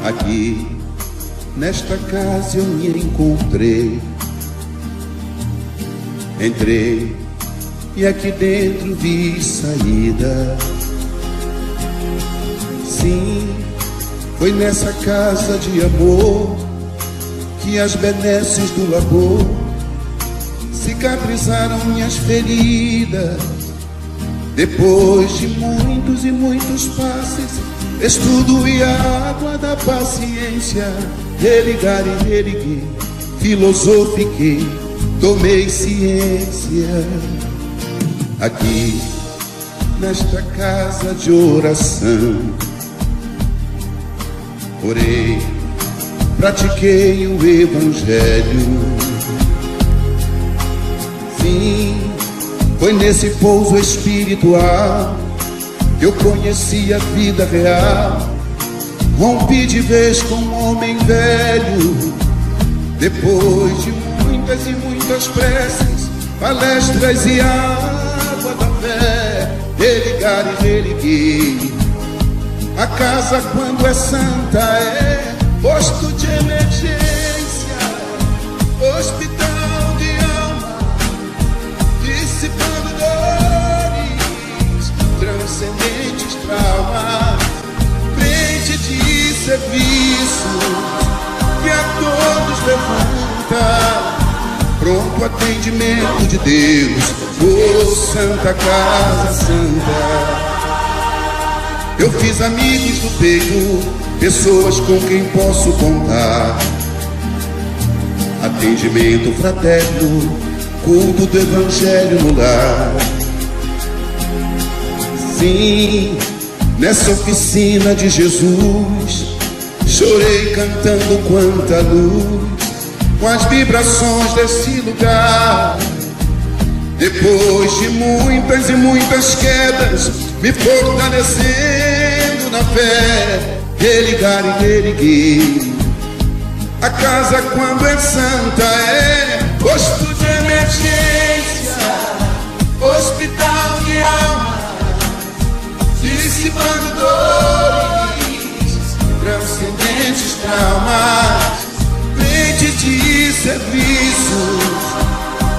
Aqui, nesta casa eu me encontrei. Entrei e aqui dentro vi saída. Sim, foi nessa casa de amor que as benesses do labor cicatrizaram minhas feridas. Depois de muitos e muitos passes, estudo e a água da paciência, religar e religuei, filosofiquei, tomei ciência. Aqui, nesta casa de oração, orei, pratiquei o Evangelho. Sim, foi nesse pouso espiritual que eu conheci a vida real. Rompi de vez com um homem velho. Depois de muitas e muitas preces, palestras e água da fé, religar e religuei. A casa, quando é santa, é posto de emergência, hospital de alma, dissipando dores, transcendentes traumas, frente de serviço que a todos levanta, pronto atendimento de Deus, oh Santa Casa Santa. Eu fiz amigos do peito, pessoas com quem posso contar. Atendimento fraterno, culto do Evangelho no lar. Sim, nessa oficina de Jesus, chorei cantando quanta luz, com as vibrações desse lugar. Depois de muitas e muitas quedas, me fortalecendo na fé, religar e religuei. A casa, quando é santa, é posto de emergência, hospital de alma, dissipando dores, transcendentes traumas, frente de serviços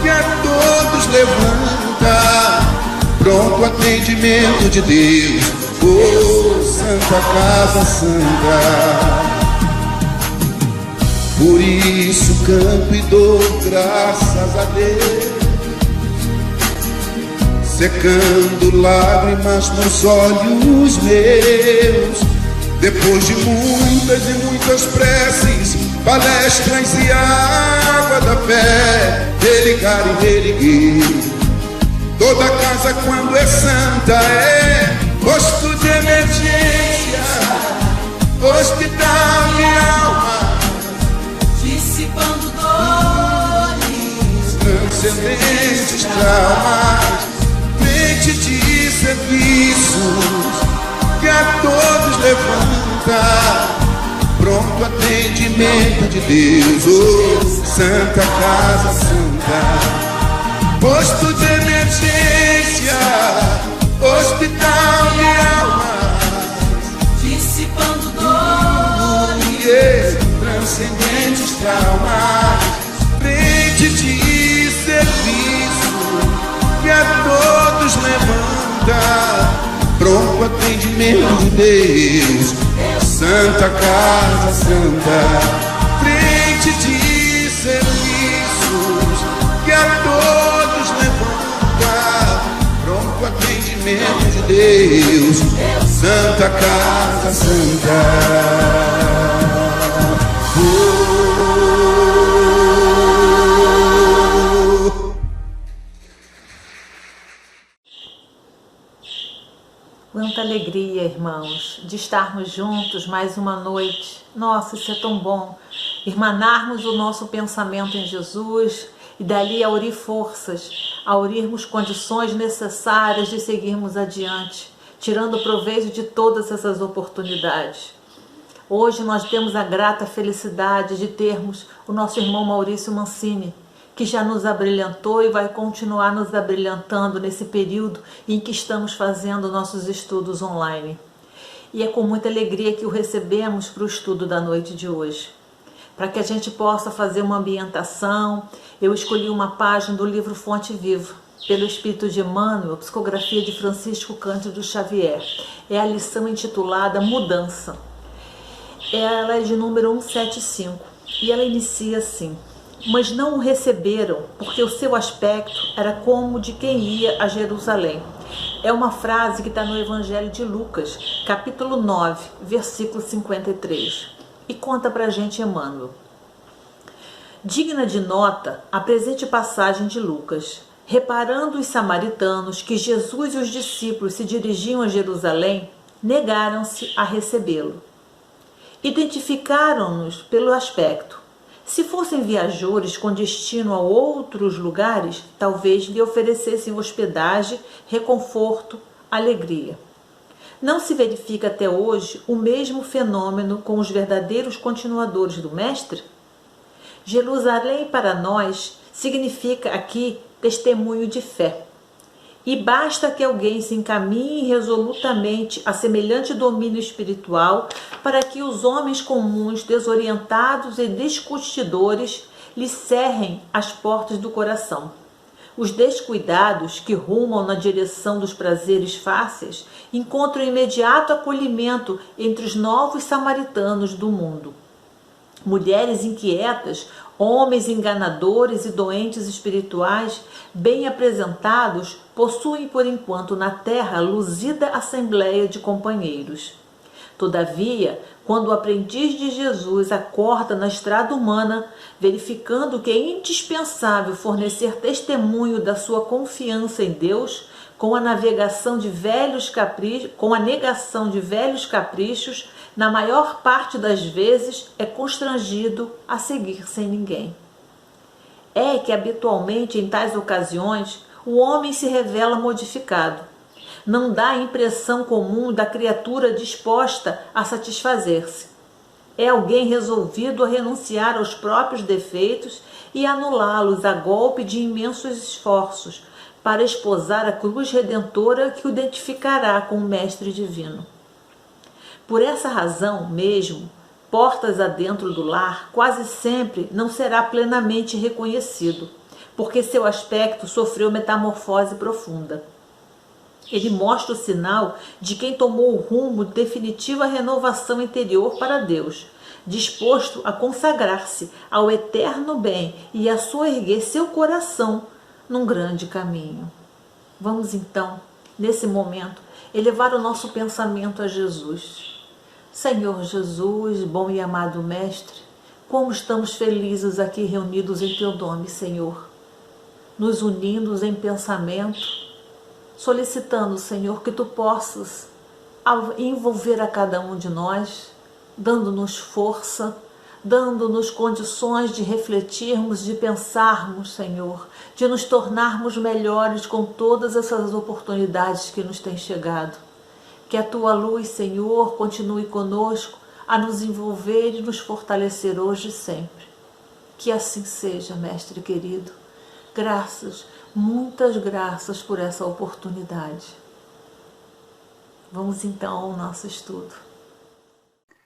que a todos levanta, pronto atendimento de Deus, oh Santa Casa Santa. Por isso canto e dou graças a Deus, secando lágrimas nos olhos meus. Depois de muitas e muitas preces, palestras e água da fé, religar e religuei. Toda casa, quando é santa, é posto de emergência, hospital de alma, dissipando dores, transcendentes traumas, frente de serviços que a todos levanta, pronto atendimento de Deus, oh Santa Casa Santa. Posto de emergência, hospital de alma, dissipando dores, transcendentes traumas, frente de serviço que a todos levanta, pronto atendimento de Deus, Santa Casa Santa. Frente de serviços que a todos levanta, pronto atendimento de Deus, Santa Casa Santa. Quanta alegria, irmãos, de estarmos juntos mais uma noite. Nossa, isso é tão bom. Irmanarmos o nosso pensamento em Jesus e dali aurir forças, aurirmos condições necessárias de seguirmos adiante, tirando proveito de todas essas oportunidades. Hoje nós temos a grata felicidade de termos o nosso irmão Maurício Mancini, que já nos abrilhantou e vai continuar nos abrilhantando nesse período em que estamos fazendo nossos estudos online. E é com muita alegria que o recebemos para o estudo da noite de hoje. Para que a gente possa fazer uma ambientação, eu escolhi uma página do livro Fonte Viva, pelo Espírito de Emmanuel, psicografia de Francisco Cândido Xavier. É a lição intitulada Mudança. Ela é de número 175 e ela inicia assim: mas não o receberam, porque o seu aspecto era como de quem ia a Jerusalém. É uma frase que está no Evangelho de Lucas, capítulo 9, versículo 53. E conta pra gente Emmanuel. Digna de nota a presente passagem de Lucas. Reparando os samaritanos que Jesus e os discípulos se dirigiam a Jerusalém, negaram-se a recebê-lo. Identificaram-nos pelo aspecto. Se fossem viajores com destino a outros lugares, talvez lhe oferecessem hospedagem, reconforto, alegria. Não se verifica até hoje o mesmo fenômeno com os verdadeiros continuadores do Mestre? Jerusalém para nós significa aqui testemunho de fé. E basta que alguém se encaminhe resolutamente a semelhante domínio espiritual para que os homens comuns, desorientados e discutidores, lhe cerrem as portas do coração. Os descuidados que rumam na direção dos prazeres fáceis encontram imediato acolhimento entre os novos samaritanos do mundo. Mulheres inquietas, homens enganadores e doentes espirituais, bem apresentados, possuem por enquanto na terra luzida assembleia de companheiros. Todavia, quando o aprendiz de Jesus acorda na estrada humana, verificando que é indispensável fornecer testemunho da sua confiança em Deus, com a negação de velhos caprichos, na maior parte das vezes é constrangido a seguir sem ninguém. É que habitualmente em tais ocasiões o homem se revela modificado. Não dá a impressão comum da criatura disposta a satisfazer-se. É alguém resolvido a renunciar aos próprios defeitos e anulá-los a golpe de imensos esforços para esposar a cruz redentora que o identificará com o Mestre Divino. Por essa razão mesmo, portas adentro do lar quase sempre não será plenamente reconhecido, porque seu aspecto sofreu metamorfose profunda. Ele mostra o sinal de quem tomou o rumo de definitiva renovação interior para Deus, disposto a consagrar-se ao eterno bem e a soerguer seu coração num grande caminho. Vamos então, nesse momento, elevar o nosso pensamento a Jesus. Senhor Jesus, bom e amado Mestre, como estamos felizes aqui reunidos em Teu nome, Senhor, nos unindo em pensamento, solicitando, Senhor, que Tu possas envolver a cada um de nós, dando-nos força, dando-nos condições de refletirmos, de pensarmos, Senhor, de nos tornarmos melhores com todas essas oportunidades que nos têm chegado. Que a Tua luz, Senhor, continue conosco a nos envolver e nos fortalecer hoje e sempre. Que assim seja, Mestre querido. Graças, muitas graças por essa oportunidade. Vamos então ao nosso estudo.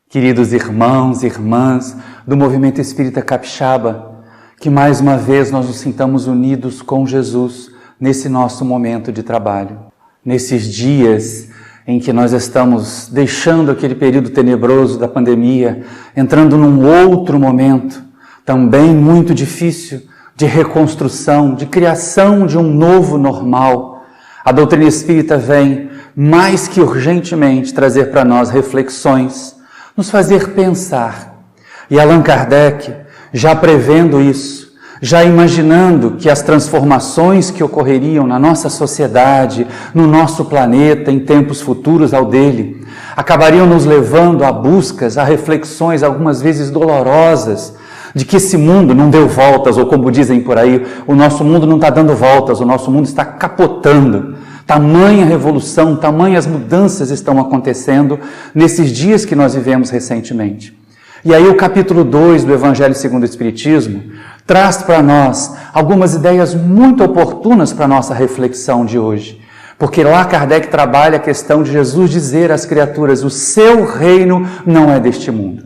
Queridos irmãos e irmãs do Movimento Espírita Capixaba, que mais uma vez nós nos sintamos unidos com Jesus nesse nosso momento de trabalho. Nesses dias em que nós estamos deixando aquele período tenebroso da pandemia, entrando num outro momento, também muito difícil, de reconstrução, de criação de um novo normal. A doutrina espírita vem, mais que urgentemente, trazer para nós reflexões, nos fazer pensar. E Allan Kardec, já prevendo isso, já imaginando que as transformações que ocorreriam na nossa sociedade, no nosso planeta, em tempos futuros ao dele, acabariam nos levando a buscas, a reflexões, algumas vezes dolorosas, de que esse mundo não deu voltas, ou como dizem por aí, o nosso mundo não está dando voltas, o nosso mundo está capotando. Tamanha revolução, tamanhas mudanças estão acontecendo nesses dias que nós vivemos recentemente. E aí o capítulo 2 do Evangelho segundo o Espiritismo traz para nós algumas ideias muito oportunas para a nossa reflexão de hoje. Porque lá Kardec trabalha a questão de Jesus dizer às criaturas: o seu reino não é deste mundo.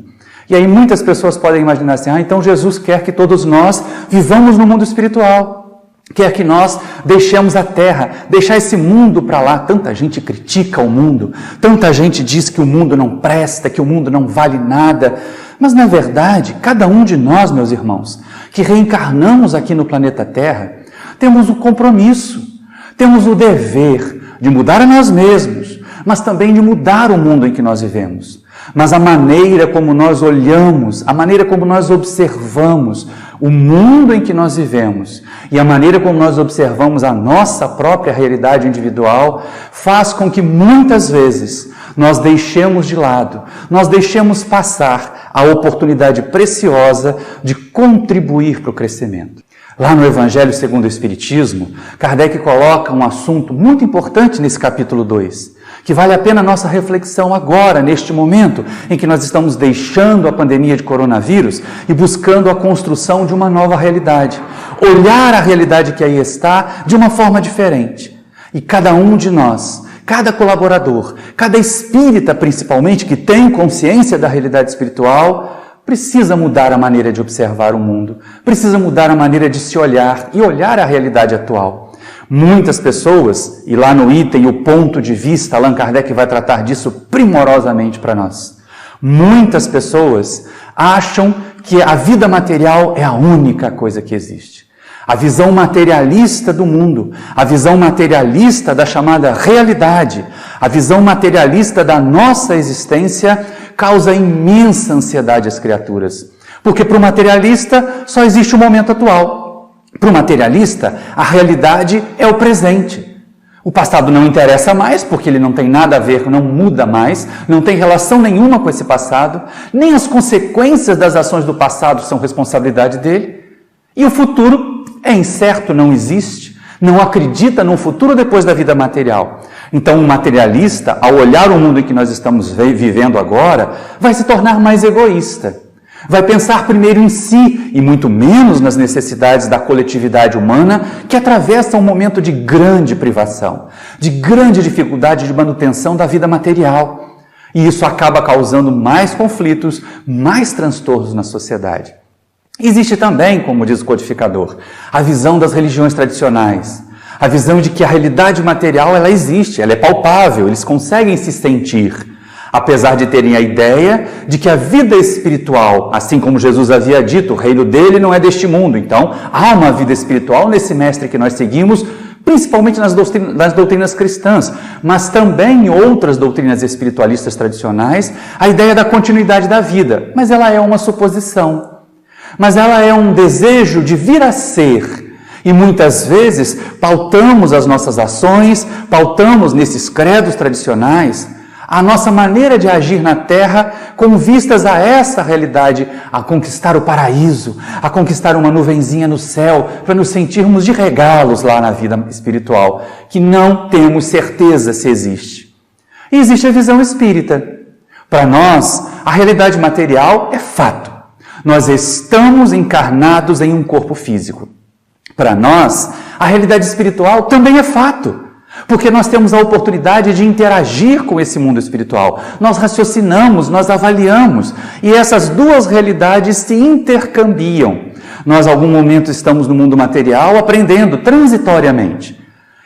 E aí muitas pessoas podem imaginar assim: então Jesus quer que todos nós vivamos no mundo espiritual, quer que nós deixemos a terra, deixar esse mundo para lá. Tanta gente critica o mundo, tanta gente diz que o mundo não presta, que o mundo não vale nada. Mas na verdade, cada um de nós, meus irmãos, que reencarnamos aqui no planeta Terra, temos um compromisso, temos o dever de mudar a nós mesmos, mas também de mudar o mundo em que nós vivemos. Mas a maneira como nós olhamos, a maneira como nós observamos o mundo em que nós vivemos e a maneira como nós observamos a nossa própria realidade individual faz com que muitas vezes nós deixemos de lado, nós deixemos passar a oportunidade preciosa de contribuir para o crescimento. Lá no Evangelho segundo o Espiritismo, Kardec coloca um assunto muito importante nesse capítulo 2, que vale a pena a nossa reflexão agora, neste momento em que nós estamos deixando a pandemia de coronavírus e buscando a construção de uma nova realidade. Olhar a realidade que aí está de uma forma diferente. E cada um de nós, cada colaborador, cada espírita principalmente, que tem consciência da realidade espiritual, precisa mudar a maneira de observar o mundo, precisa mudar a maneira de se olhar e olhar a realidade atual. Muitas pessoas, e lá no item o ponto de vista, Allan Kardec vai tratar disso primorosamente para nós. Muitas pessoas acham que a vida material é a única coisa que existe. A visão materialista do mundo, a visão materialista da chamada realidade, a visão materialista da nossa existência causa imensa ansiedade às criaturas. Porque para o materialista só existe o momento atual. Para o materialista, a realidade é o presente. O passado não interessa mais, porque ele não tem nada a ver, não muda mais, não tem relação nenhuma com esse passado, nem as consequências das ações do passado são responsabilidade dele. E o futuro é incerto, não existe, não acredita num futuro depois da vida material. Então, o materialista, ao olhar o mundo em que nós estamos vivendo agora, vai se tornar mais egoísta. Vai pensar primeiro em si e muito menos nas necessidades da coletividade humana que atravessa um momento de grande privação, de grande dificuldade de manutenção da vida material. E isso acaba causando mais conflitos, mais transtornos na sociedade. Existe também, como diz o codificador, a visão das religiões tradicionais. A visão de que a realidade material ela existe, ela é palpável, eles conseguem se sentir. Apesar de terem a ideia de que a vida espiritual, assim como Jesus havia dito, o reino dele não é deste mundo. Então, há uma vida espiritual nesse mestre que nós seguimos, principalmente nas doutrinas cristãs, mas também em outras doutrinas espiritualistas tradicionais, a ideia da continuidade da vida. Mas ela é uma suposição. Mas ela é um desejo de vir a ser. E muitas vezes pautamos as nossas ações, pautamos nesses credos tradicionais a nossa maneira de agir na Terra com vistas a essa realidade, a conquistar o paraíso, a conquistar uma nuvenzinha no céu, para nos sentirmos de regalos lá na vida espiritual, que não temos certeza se existe. E existe a visão espírita. Para nós, a realidade material é fato. Nós estamos encarnados em um corpo físico. Para nós, a realidade espiritual também é fato. Porque nós temos a oportunidade de interagir com esse mundo espiritual. Nós raciocinamos, nós avaliamos. E essas duas realidades se intercambiam. Nós, em algum momento, estamos no mundo material aprendendo transitoriamente.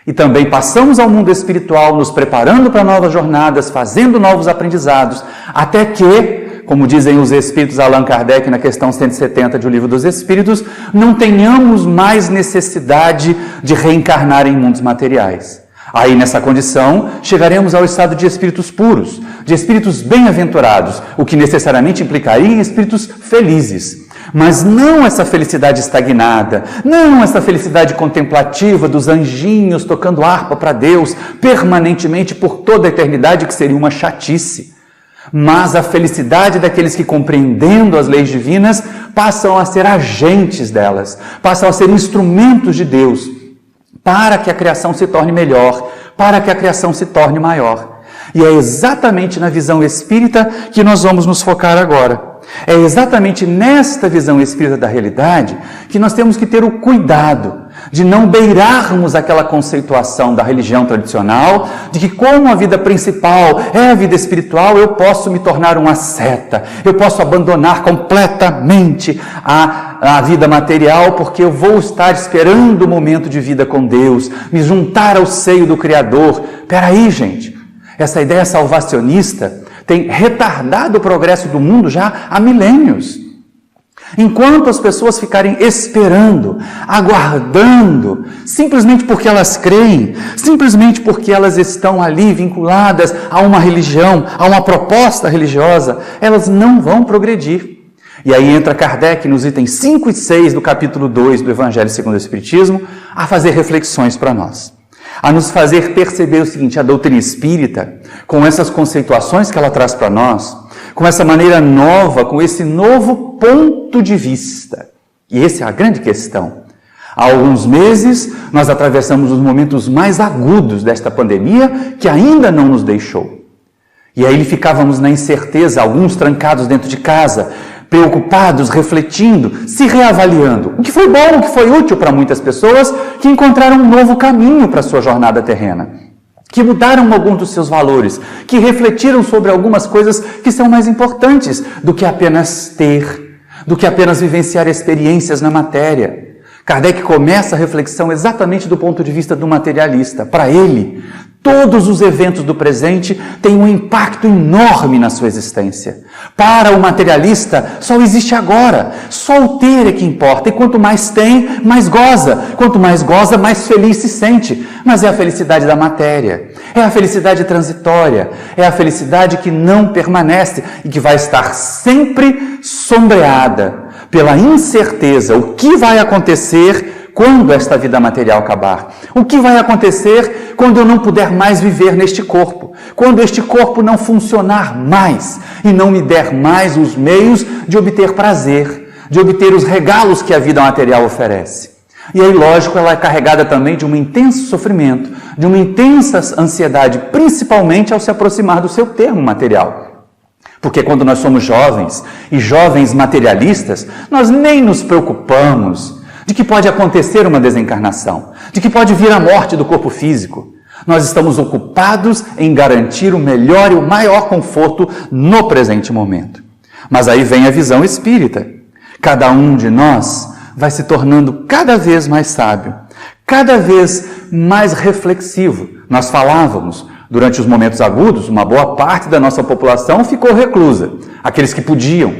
E também passamos ao mundo espiritual, nos preparando para novas jornadas, fazendo novos aprendizados, até que, como dizem os Espíritos Allan Kardec na questão 170 de O Livro dos Espíritos, não tenhamos mais necessidade de reencarnar em mundos materiais. Aí, nessa condição, chegaremos ao estado de espíritos puros, de espíritos bem-aventurados, o que necessariamente implicaria em espíritos felizes. Mas não essa felicidade estagnada, não essa felicidade contemplativa dos anjinhos tocando harpa para Deus permanentemente por toda a eternidade, que seria uma chatice. Mas a felicidade daqueles que, compreendendo as leis divinas, passam a ser agentes delas, passam a ser instrumentos de Deus, para que a criação se torne melhor, para que a criação se torne maior. E é exatamente na visão espírita que nós vamos nos focar agora. É exatamente nesta visão espírita da realidade que nós temos que ter o cuidado de não beirarmos aquela conceituação da religião tradicional, de que como a vida principal é a vida espiritual, eu posso me tornar um asceta, eu posso abandonar completamente a vida material, porque eu vou estar esperando o momento de vida com Deus, me juntar ao seio do Criador. Peraí, gente, essa ideia salvacionista tem retardado o progresso do mundo já há milênios. Enquanto as pessoas ficarem esperando, aguardando, simplesmente porque elas creem, simplesmente porque elas estão ali vinculadas a uma religião, a uma proposta religiosa, elas não vão progredir. E aí entra Kardec nos itens 5 e 6 do capítulo 2 do Evangelho segundo o Espiritismo, a fazer reflexões para nós. A nos fazer perceber o seguinte: a doutrina espírita, com essas conceituações que ela traz para nós, com essa maneira nova, com esse novo ponto de vista. E essa é a grande questão. Há alguns meses, nós atravessamos os momentos mais agudos desta pandemia, que ainda não nos deixou. E aí ficávamos na incerteza, alguns trancados dentro de casa, preocupados, refletindo, se reavaliando. O que foi bom, o que foi útil para muitas pessoas que encontraram um novo caminho para a sua jornada terrena, que mudaram alguns dos seus valores, que refletiram sobre algumas coisas que são mais importantes do que apenas ter, do que apenas vivenciar experiências na matéria. Kardec começa a reflexão exatamente do ponto de vista do materialista. Para ele, todos os eventos do presente têm um impacto enorme na sua existência. Para o materialista, só existe agora. Só o ter é que importa. E quanto mais tem, mais goza. Quanto mais goza, mais feliz se sente. Mas é a felicidade da matéria. É a felicidade transitória. É a felicidade que não permanece e que vai estar sempre sombreada pela incerteza. O que vai acontecer quando esta vida material acabar? O que vai acontecer quando eu não puder mais viver neste corpo? Quando este corpo não funcionar mais e não me der mais os meios de obter prazer, de obter os regalos que a vida material oferece. E aí, lógico, ela é carregada também de um intenso sofrimento, de uma intensa ansiedade, principalmente ao se aproximar do seu termo material. Porque quando nós somos jovens e jovens materialistas, nós nem nos preocupamos de que pode acontecer uma desencarnação, de que pode vir a morte do corpo físico. Nós estamos ocupados em garantir o melhor e o maior conforto no presente momento. Mas aí vem a visão espírita. Cada um de nós vai se tornando cada vez mais sábio, cada vez mais reflexivo. Nós falávamos, durante os momentos agudos, uma boa parte da nossa população ficou reclusa. Aqueles que podiam,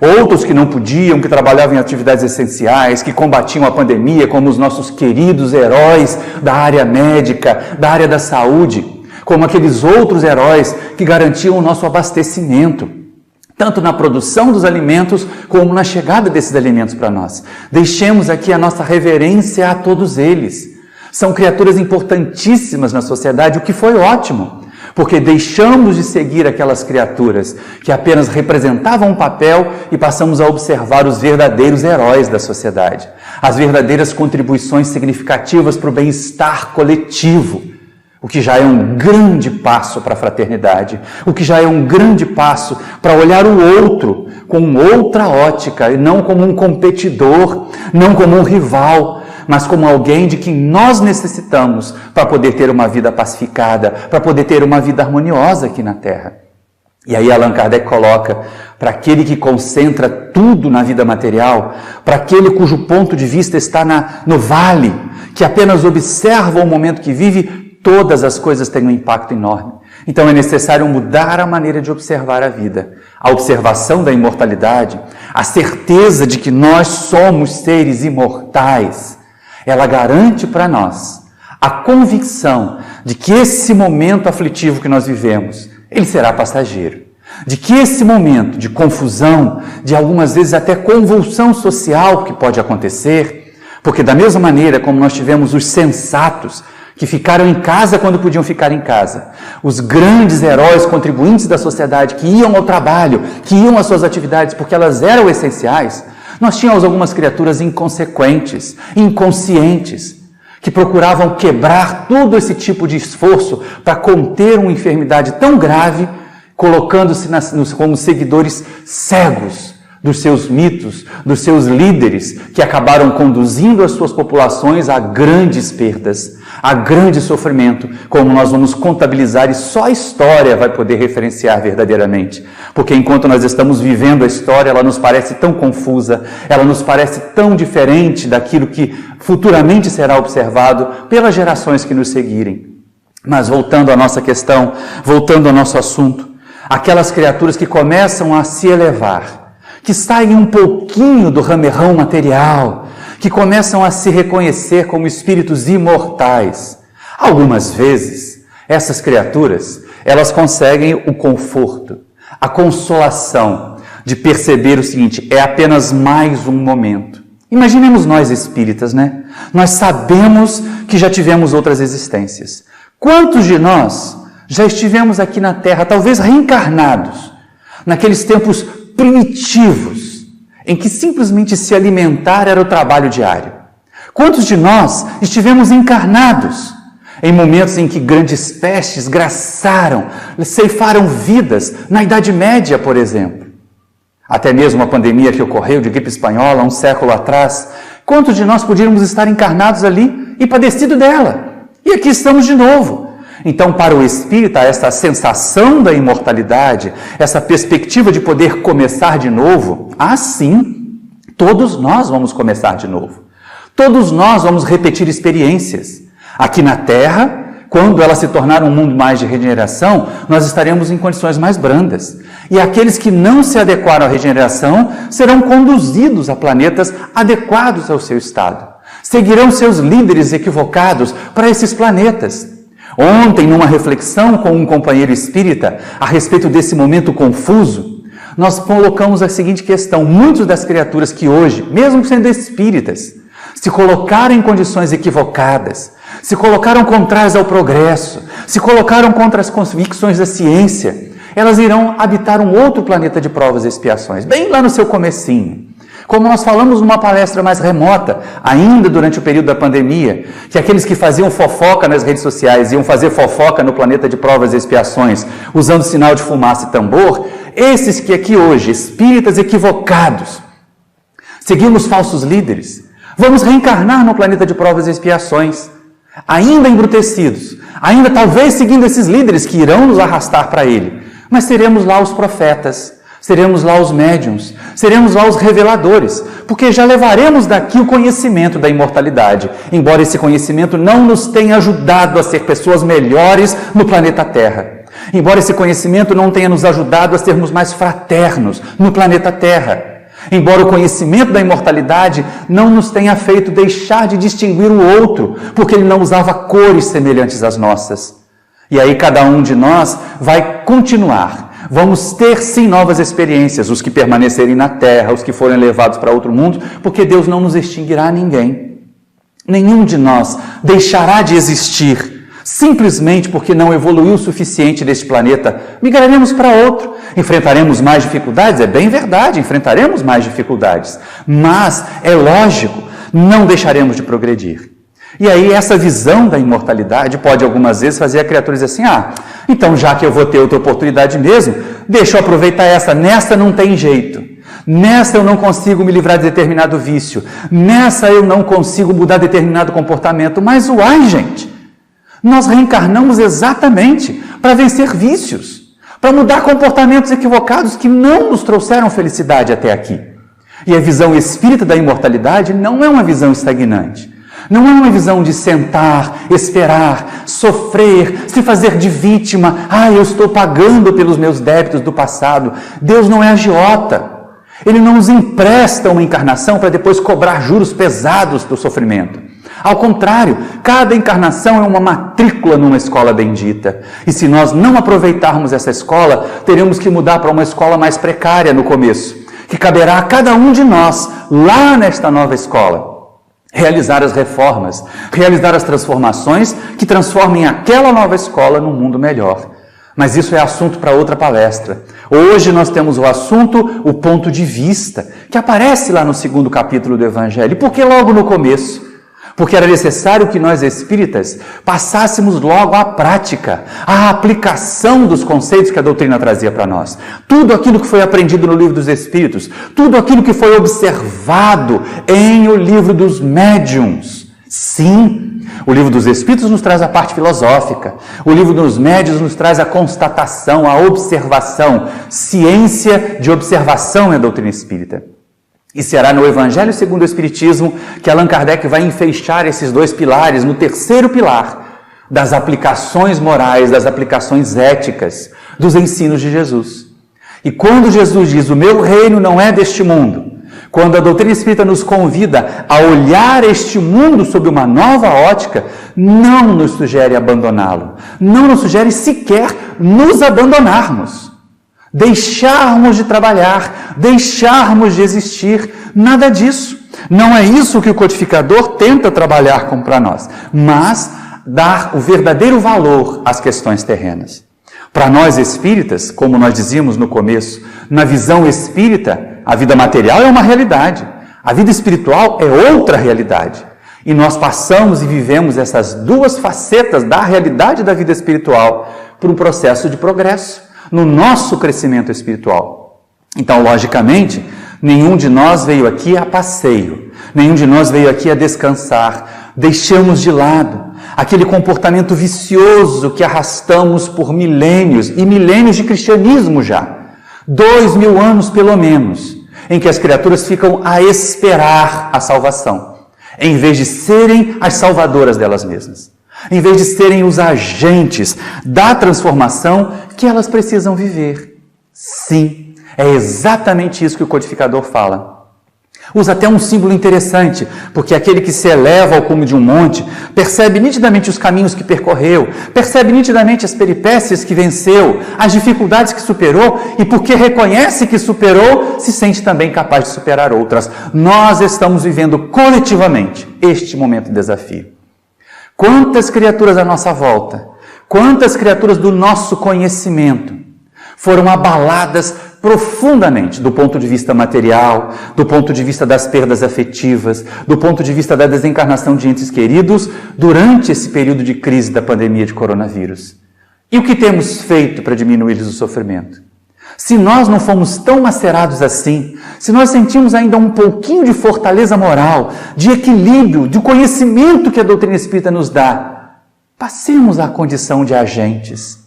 outros que não podiam, que trabalhavam em atividades essenciais, que combatiam a pandemia, como os nossos queridos heróis da área médica, da área da saúde, como aqueles outros heróis que garantiam o nosso abastecimento, tanto na produção dos alimentos, como na chegada desses alimentos para nós. Deixemos aqui a nossa reverência a todos eles. São criaturas importantíssimas na sociedade, o que foi ótimo, porque deixamos de seguir aquelas criaturas que apenas representavam um papel e passamos a observar os verdadeiros heróis da sociedade, as verdadeiras contribuições significativas para o bem-estar coletivo, o que já é um grande passo para a fraternidade, o que já é um grande passo para olhar o outro com outra ótica, e não como um competidor, não como um rival, mas como alguém de quem nós necessitamos para poder ter uma vida pacificada, para poder ter uma vida harmoniosa aqui na Terra. E aí Allan Kardec coloca, para aquele que concentra tudo na vida material, para aquele cujo ponto de vista está no vale, que apenas observa o momento que vive, todas as coisas têm um impacto enorme. Então é necessário mudar a maneira de observar a vida. A observação da imortalidade, a certeza de que nós somos seres imortais, ela garante para nós a convicção de que esse momento aflitivo que nós vivemos, ele será passageiro. De que esse momento de confusão, de algumas vezes até convulsão social que pode acontecer, porque da mesma maneira como nós tivemos os sensatos que ficaram em casa quando podiam ficar em casa, os grandes heróis contribuintes da sociedade que iam ao trabalho, que iam às suas atividades porque elas eram essenciais, nós tínhamos algumas criaturas inconsequentes, inconscientes, que procuravam quebrar todo esse tipo de esforço para conter uma enfermidade tão grave colocando-se como seguidores cegos dos seus mitos, dos seus líderes, que acabaram conduzindo as suas populações a grandes perdas, a grande sofrimento, como nós vamos contabilizar, e só a história vai poder referenciar verdadeiramente. Porque enquanto nós estamos vivendo a história, ela nos parece tão confusa, ela nos parece tão diferente daquilo que futuramente será observado pelas gerações que nos seguirem. Mas voltando à nossa questão, voltando ao nosso assunto, aquelas criaturas que começam a se elevar, que saem um pouquinho do ramerrão material, que começam a se reconhecer como espíritos imortais. Algumas vezes, essas criaturas, elas conseguem o conforto, a consolação de perceber o seguinte: é apenas mais um momento. Imaginemos nós espíritas, né? Nós sabemos que já tivemos outras existências. Quantos de nós já estivemos aqui na Terra, talvez reencarnados, naqueles tempos primitivos, em que simplesmente se alimentar era o trabalho diário? Quantos de nós estivemos encarnados em momentos em que grandes pestes graçaram, ceifaram vidas, na Idade Média, por exemplo? Até mesmo a pandemia que ocorreu de gripe espanhola, 1 século atrás. Quantos de nós podíamos estar encarnados ali e padecido dela? E aqui estamos de novo. Então, para o espírita, essa sensação da imortalidade, essa perspectiva de poder começar de novo, sim, todos nós vamos começar de novo. Todos nós vamos repetir experiências. Aqui na Terra, quando ela se tornar um mundo mais de regeneração, nós estaremos em condições mais brandas. E aqueles que não se adequaram à regeneração serão conduzidos a planetas adequados ao seu estado. Seguirão seus líderes equivocados para esses planetas. Ontem, numa reflexão com um companheiro espírita a respeito desse momento confuso, nós colocamos a seguinte questão: muitas das criaturas que hoje, mesmo sendo espíritas, se colocaram em condições equivocadas, se colocaram contrárias ao progresso, se colocaram contra as convicções da ciência, elas irão habitar um outro planeta de provas e expiações, bem lá no seu comecinho. Como nós falamos numa palestra mais remota, ainda durante o período da pandemia, que aqueles que faziam fofoca nas redes sociais iam fazer fofoca no planeta de provas e expiações, usando sinal de fumaça e tambor, esses que aqui hoje, espíritas equivocados, seguimos falsos líderes, vamos reencarnar no planeta de provas e expiações, ainda embrutecidos, ainda talvez seguindo esses líderes que irão nos arrastar para ele, mas seremos lá os profetas, seremos lá os médiuns, seremos lá os reveladores, porque já levaremos daqui o conhecimento da imortalidade, embora esse conhecimento não nos tenha ajudado a ser pessoas melhores no planeta Terra, embora esse conhecimento não tenha nos ajudado a sermos mais fraternos no planeta Terra, embora o conhecimento da imortalidade não nos tenha feito deixar de distinguir o outro, porque ele não usava cores semelhantes às nossas. E aí cada um de nós vai continuar. Vamos ter sim novas experiências, os que permanecerem na Terra, os que forem levados para outro mundo, porque Deus não nos extinguirá a ninguém. Nenhum de nós deixará de existir, simplesmente porque não evoluiu o suficiente deste planeta. Migraremos para outro, enfrentaremos mais dificuldades, é bem verdade, enfrentaremos mais dificuldades, mas é lógico, não deixaremos de progredir. E aí essa visão da imortalidade pode algumas vezes fazer a criatura dizer assim: então já que eu vou ter outra oportunidade mesmo, deixa eu aproveitar essa, nessa não tem jeito, nessa eu não consigo me livrar de determinado vício, nessa eu não consigo mudar determinado comportamento. Mas uai, gente, nós reencarnamos exatamente para vencer vícios, para mudar comportamentos equivocados que não nos trouxeram felicidade até aqui. E a visão espírita da imortalidade não é uma visão estagnante. Não é uma visão de sentar, esperar, sofrer, se fazer de vítima. Eu estou pagando pelos meus débitos do passado. Deus não é agiota. Ele não nos empresta uma encarnação para depois cobrar juros pesados do sofrimento. Ao contrário, cada encarnação é uma matrícula numa escola bendita. E se nós não aproveitarmos essa escola, teremos que mudar para uma escola mais precária no começo, que caberá a cada um de nós, lá nesta nova escola, realizar as reformas, realizar as transformações que transformem aquela nova escola num mundo melhor. Mas isso é assunto para outra palestra. Hoje nós temos o assunto, o ponto de vista, que aparece lá no 2º capítulo do Evangelho. E por que logo no começo? porque era necessário que nós espíritas passássemos logo à prática, à aplicação dos conceitos que a doutrina trazia para nós. Tudo aquilo que foi aprendido no Livro dos Espíritos, tudo aquilo que foi observado em o Livro dos Médiuns. Sim, o Livro dos Espíritos nos traz a parte filosófica, o Livro dos Médiuns nos traz a constatação, a observação, ciência de observação é a doutrina espírita. E será no Evangelho segundo o Espiritismo que Allan Kardec vai enfeixar esses dois pilares no terceiro pilar das aplicações morais, das aplicações éticas, dos ensinos de Jesus. E quando Jesus diz, o meu reino não é deste mundo, quando a doutrina espírita nos convida a olhar este mundo sob uma nova ótica, não nos sugere abandoná-lo, não nos sugere sequer nos abandonarmos. Deixarmos de trabalhar, deixarmos de existir, nada disso. Não é isso que o codificador tenta trabalhar como para nós, mas dar o verdadeiro valor às questões terrenas. Para nós espíritas, como nós dizíamos no começo, na visão espírita, a vida material é uma realidade, a vida espiritual é outra realidade. E nós passamos e vivemos essas duas facetas da realidade da vida espiritual por um processo de progresso no nosso crescimento espiritual. Então, logicamente, nenhum de nós veio aqui a passeio, nenhum de nós veio aqui a descansar. Deixamos de lado aquele comportamento vicioso que arrastamos por milênios e milênios de cristianismo já. 2000 anos pelo menos, em que as criaturas ficam a esperar a salvação, em vez de serem as salvadoras delas mesmas. Em vez de serem os agentes da transformação que elas precisam viver. Sim, é exatamente isso que o codificador fala. Usa até um símbolo interessante, porque aquele que se eleva ao cume de um monte percebe nitidamente os caminhos que percorreu, percebe nitidamente as peripécias que venceu, as dificuldades que superou, e porque reconhece que superou, se sente também capaz de superar outras. Nós estamos vivendo coletivamente este momento de desafio. Quantas criaturas à nossa volta, quantas criaturas do nosso conhecimento foram abaladas profundamente do ponto de vista material, do ponto de vista das perdas afetivas, do ponto de vista da desencarnação de entes queridos durante esse período de crise da pandemia de coronavírus. E o que temos feito para diminuir-lhes o sofrimento? Se nós não fomos tão macerados assim, se nós sentimos ainda um pouquinho de fortaleza moral, de equilíbrio, de conhecimento que a doutrina espírita nos dá, passemos à condição de agentes.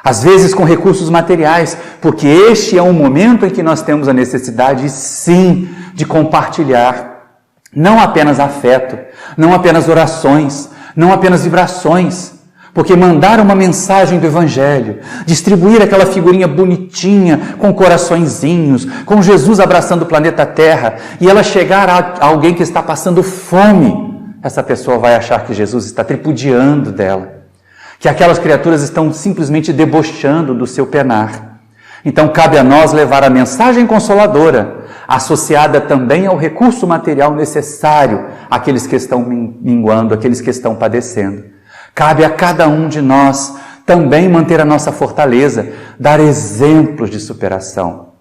Às vezes com recursos materiais, porque este é um momento em que nós temos a necessidade, sim, de compartilhar não apenas afeto, não apenas orações, não apenas vibrações, porque mandar uma mensagem do Evangelho, distribuir aquela figurinha bonitinha, com coraçõezinhos, com Jesus abraçando o planeta Terra, e ela chegar a alguém que está passando fome, essa pessoa vai achar que Jesus está tripudiando dela, que aquelas criaturas estão simplesmente debochando do seu penar. Então cabe a nós levar a mensagem consoladora, associada também ao recurso material necessário àqueles que estão minguando, àqueles que estão padecendo. Cabe a cada um de nós também manter a nossa fortaleza, dar exemplos de superação.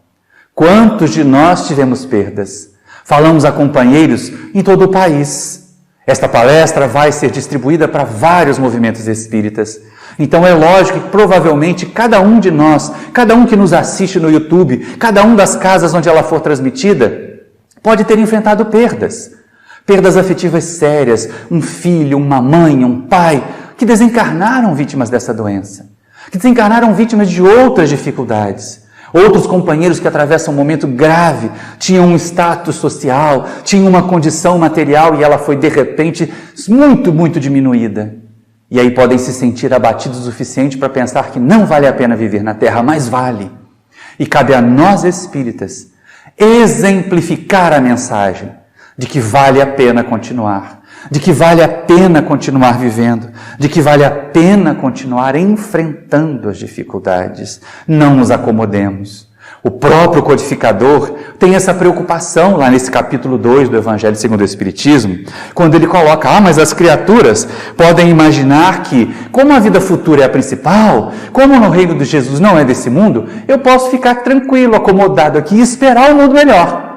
Quantos de nós tivemos perdas? Falamos a companheiros em todo o país. Esta palestra vai ser distribuída para vários movimentos espíritas. Então é lógico que provavelmente cada um de nós, cada um que nos assiste no YouTube, cada um das casas onde ela for transmitida, pode ter enfrentado perdas. Perdas afetivas sérias, um filho, uma mãe, um pai, que desencarnaram vítimas dessa doença, que desencarnaram vítimas de outras dificuldades. Outros companheiros que atravessam um momento grave, tinham um status social, tinham uma condição material e ela foi de repente muito diminuída. E aí podem se sentir abatidos o suficiente para pensar que não vale a pena viver na Terra, mas vale. E cabe a nós espíritas exemplificar a mensagem de que vale a pena continuar, de que vale a pena continuar vivendo, de que vale a pena continuar enfrentando as dificuldades. Não nos acomodemos. O próprio codificador tem essa preocupação lá nesse capítulo 2 do Evangelho segundo o Espiritismo, quando ele coloca, mas as criaturas podem imaginar que, como a vida futura é a principal, como no reino de Jesus não é desse mundo, eu posso ficar tranquilo, acomodado aqui e esperar um mundo melhor.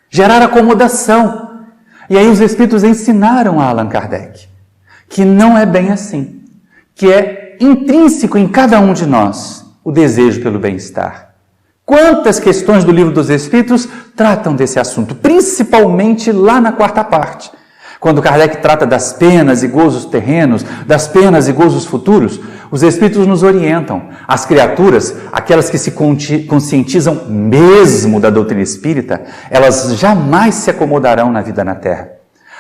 Gerar acomodação. E aí os Espíritos ensinaram a Allan Kardec que não é bem assim, que é intrínseco em cada um de nós o desejo pelo bem-estar. Quantas questões do Livro dos Espíritos tratam desse assunto, principalmente lá na quarta parte, quando Kardec trata das penas e gozos terrenos, das penas e gozos futuros. Os Espíritos nos orientam. As criaturas, aquelas que se conscientizam mesmo da doutrina espírita, elas jamais se acomodarão na vida na Terra.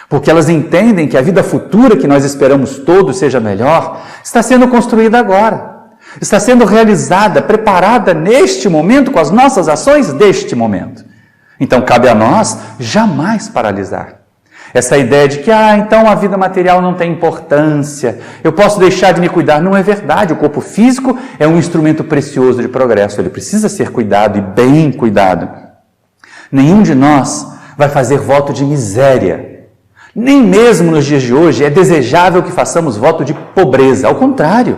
Porque elas entendem que a vida futura que nós esperamos todos seja melhor, está sendo construída agora. Está sendo realizada, preparada neste momento, com as nossas ações deste momento. Então cabe a nós jamais paralisar. Essa ideia de que, então a vida material não tem importância, eu posso deixar de me cuidar, não é verdade. O corpo físico é um instrumento precioso de progresso, ele precisa ser cuidado e bem cuidado. Nenhum de nós vai fazer voto de miséria. Nem mesmo nos dias de hoje é desejável que façamos voto de pobreza. Ao contrário,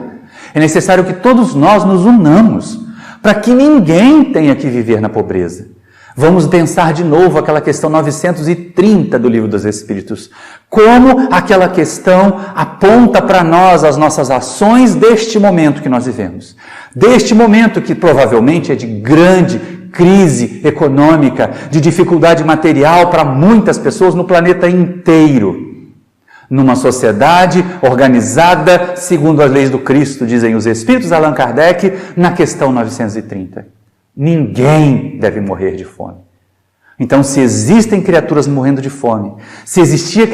é necessário que todos nós nos unamos para que ninguém tenha que viver na pobreza. Vamos pensar de novo aquela questão 930 do Livro dos Espíritos. Como aquela questão aponta para nós as nossas ações deste momento que nós vivemos. Deste momento que provavelmente é de grande crise econômica, de dificuldade material para muitas pessoas no planeta inteiro. Numa sociedade organizada segundo as leis do Cristo, dizem os Espíritos, Allan Kardec, na questão 930. Ninguém deve morrer de fome. Então, se existem criaturas morrendo de fome, se existiam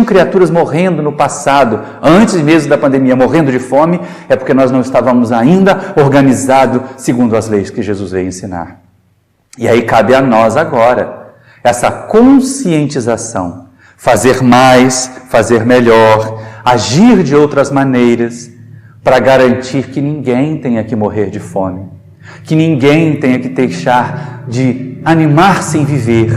criaturas morrendo no passado, antes mesmo da pandemia, morrendo de fome, é porque nós não estávamos ainda organizados segundo as leis que Jesus veio ensinar. E aí cabe a nós agora essa conscientização, fazer mais, fazer melhor, agir de outras maneiras, para garantir que ninguém tenha que morrer de fome, que ninguém tenha que deixar de animar-se em viver,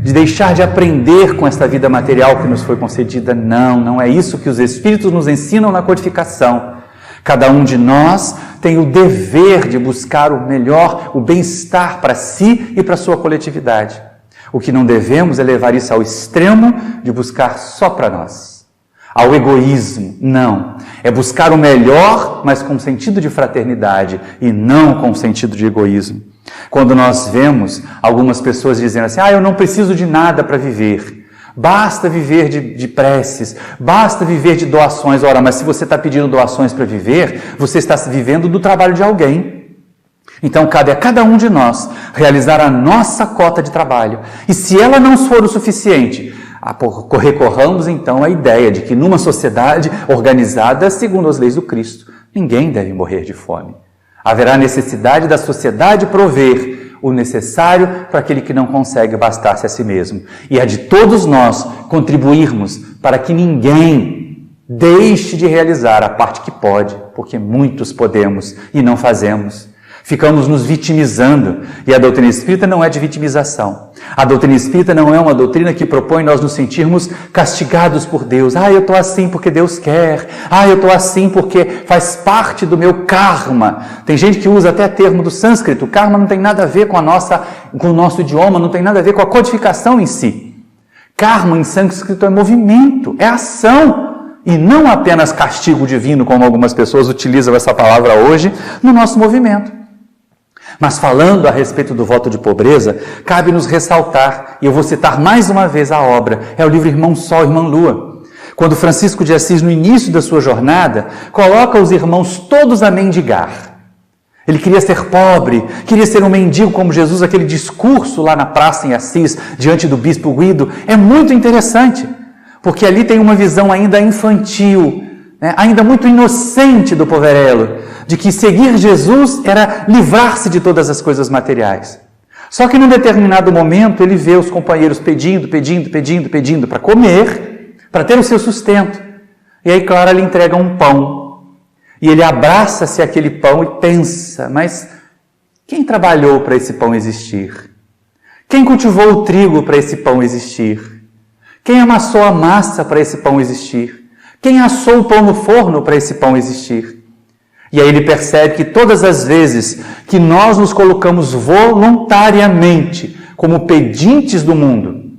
de deixar de aprender com esta vida material que nos foi concedida. Não é isso que os Espíritos nos ensinam na codificação. Cada um de nós tem o dever de buscar o melhor, o bem-estar para si e para a sua coletividade. O que não devemos é levar isso ao extremo de buscar só para nós, ao egoísmo. Não, é buscar o melhor, mas com sentido de fraternidade e não com sentido de egoísmo. Quando nós vemos algumas pessoas dizendo assim, eu não preciso de nada para viver, basta viver de preces, basta viver de doações. Ora, mas se você está pedindo doações para viver, você está vivendo do trabalho de alguém. Então cabe a cada um de nós realizar a nossa cota de trabalho. E se ela não for o suficiente, recorramos então à ideia de que numa sociedade organizada segundo as leis do Cristo, ninguém deve morrer de fome. Haverá necessidade da sociedade prover o necessário para aquele que não consegue bastar-se a si mesmo. E a de todos nós contribuirmos para que ninguém deixe de realizar a parte que pode, porque muitos podemos e não fazemos. Ficamos nos vitimizando, e a doutrina espírita não é de vitimização. A doutrina espírita não é uma doutrina que propõe nós nos sentirmos castigados por Deus. Eu estou assim porque Deus quer. Eu estou assim porque faz parte do meu karma. Tem gente que usa até termo do sânscrito. Karma não tem nada a ver com o nosso idioma, não tem nada a ver com a codificação em si. Karma em sânscrito é movimento, é ação. E não apenas castigo divino, como algumas pessoas utilizam essa palavra hoje, no nosso movimento. Mas falando a respeito do voto de pobreza, cabe-nos ressaltar, e eu vou citar mais uma vez a obra, é o livro Irmão Sol, Irmã Lua. Quando Francisco de Assis, no início da sua jornada, coloca os irmãos todos a mendigar. Ele queria ser pobre, queria ser um mendigo como Jesus, aquele discurso lá na praça em Assis, diante do bispo Guido, é muito interessante, porque ali tem uma visão ainda infantil, ainda muito inocente do poverello, de que seguir Jesus era livrar-se de todas as coisas materiais. Só que num determinado momento ele vê os companheiros pedindo para comer, para ter o seu sustento. E aí, claro, ele entrega um pão. E ele abraça-se àquele pão e pensa, mas quem trabalhou para esse pão existir? Quem cultivou o trigo para esse pão existir? Quem amassou a massa para esse pão existir? Quem assou o pão no forno para esse pão existir? E aí ele percebe que todas as vezes que nós nos colocamos voluntariamente como pedintes do mundo,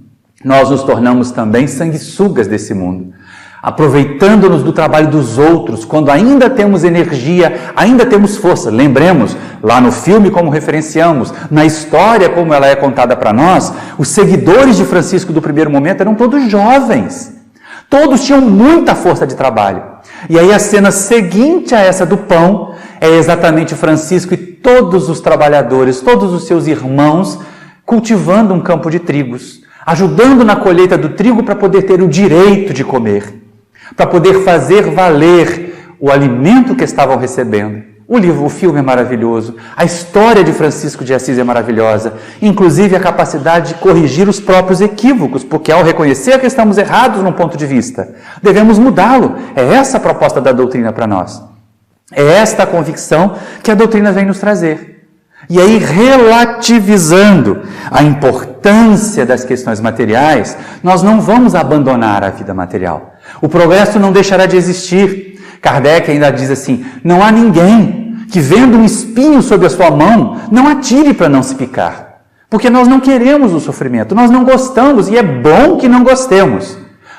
nós nos tornamos também sanguessugas desse mundo, aproveitando-nos do trabalho dos outros, quando ainda temos energia, ainda temos força. Lembremos, lá no filme como referenciamos, na história como ela é contada para nós, os seguidores de Francisco do primeiro momento eram todos jovens. Todos tinham muita força de trabalho. E aí a cena seguinte a essa do pão é exatamente Francisco e todos os trabalhadores, todos os seus irmãos, cultivando um campo de trigos, ajudando na colheita do trigo para poder ter o direito de comer, para poder fazer valer o alimento que estavam recebendo. O filme é maravilhoso, a história de Francisco de Assis é maravilhosa, inclusive a capacidade de corrigir os próprios equívocos, porque ao reconhecer que estamos errados num ponto de vista, devemos mudá-lo. É essa a proposta da doutrina para nós. É esta a convicção que a doutrina vem nos trazer. E aí, relativizando a importância das questões materiais, nós não vamos abandonar a vida material. O progresso não deixará de existir. Kardec ainda diz assim, não há ninguém que vendo um espinho sob a sua mão, não atire para não se picar. Porque nós não queremos o sofrimento, nós não gostamos, e é bom que não gostemos.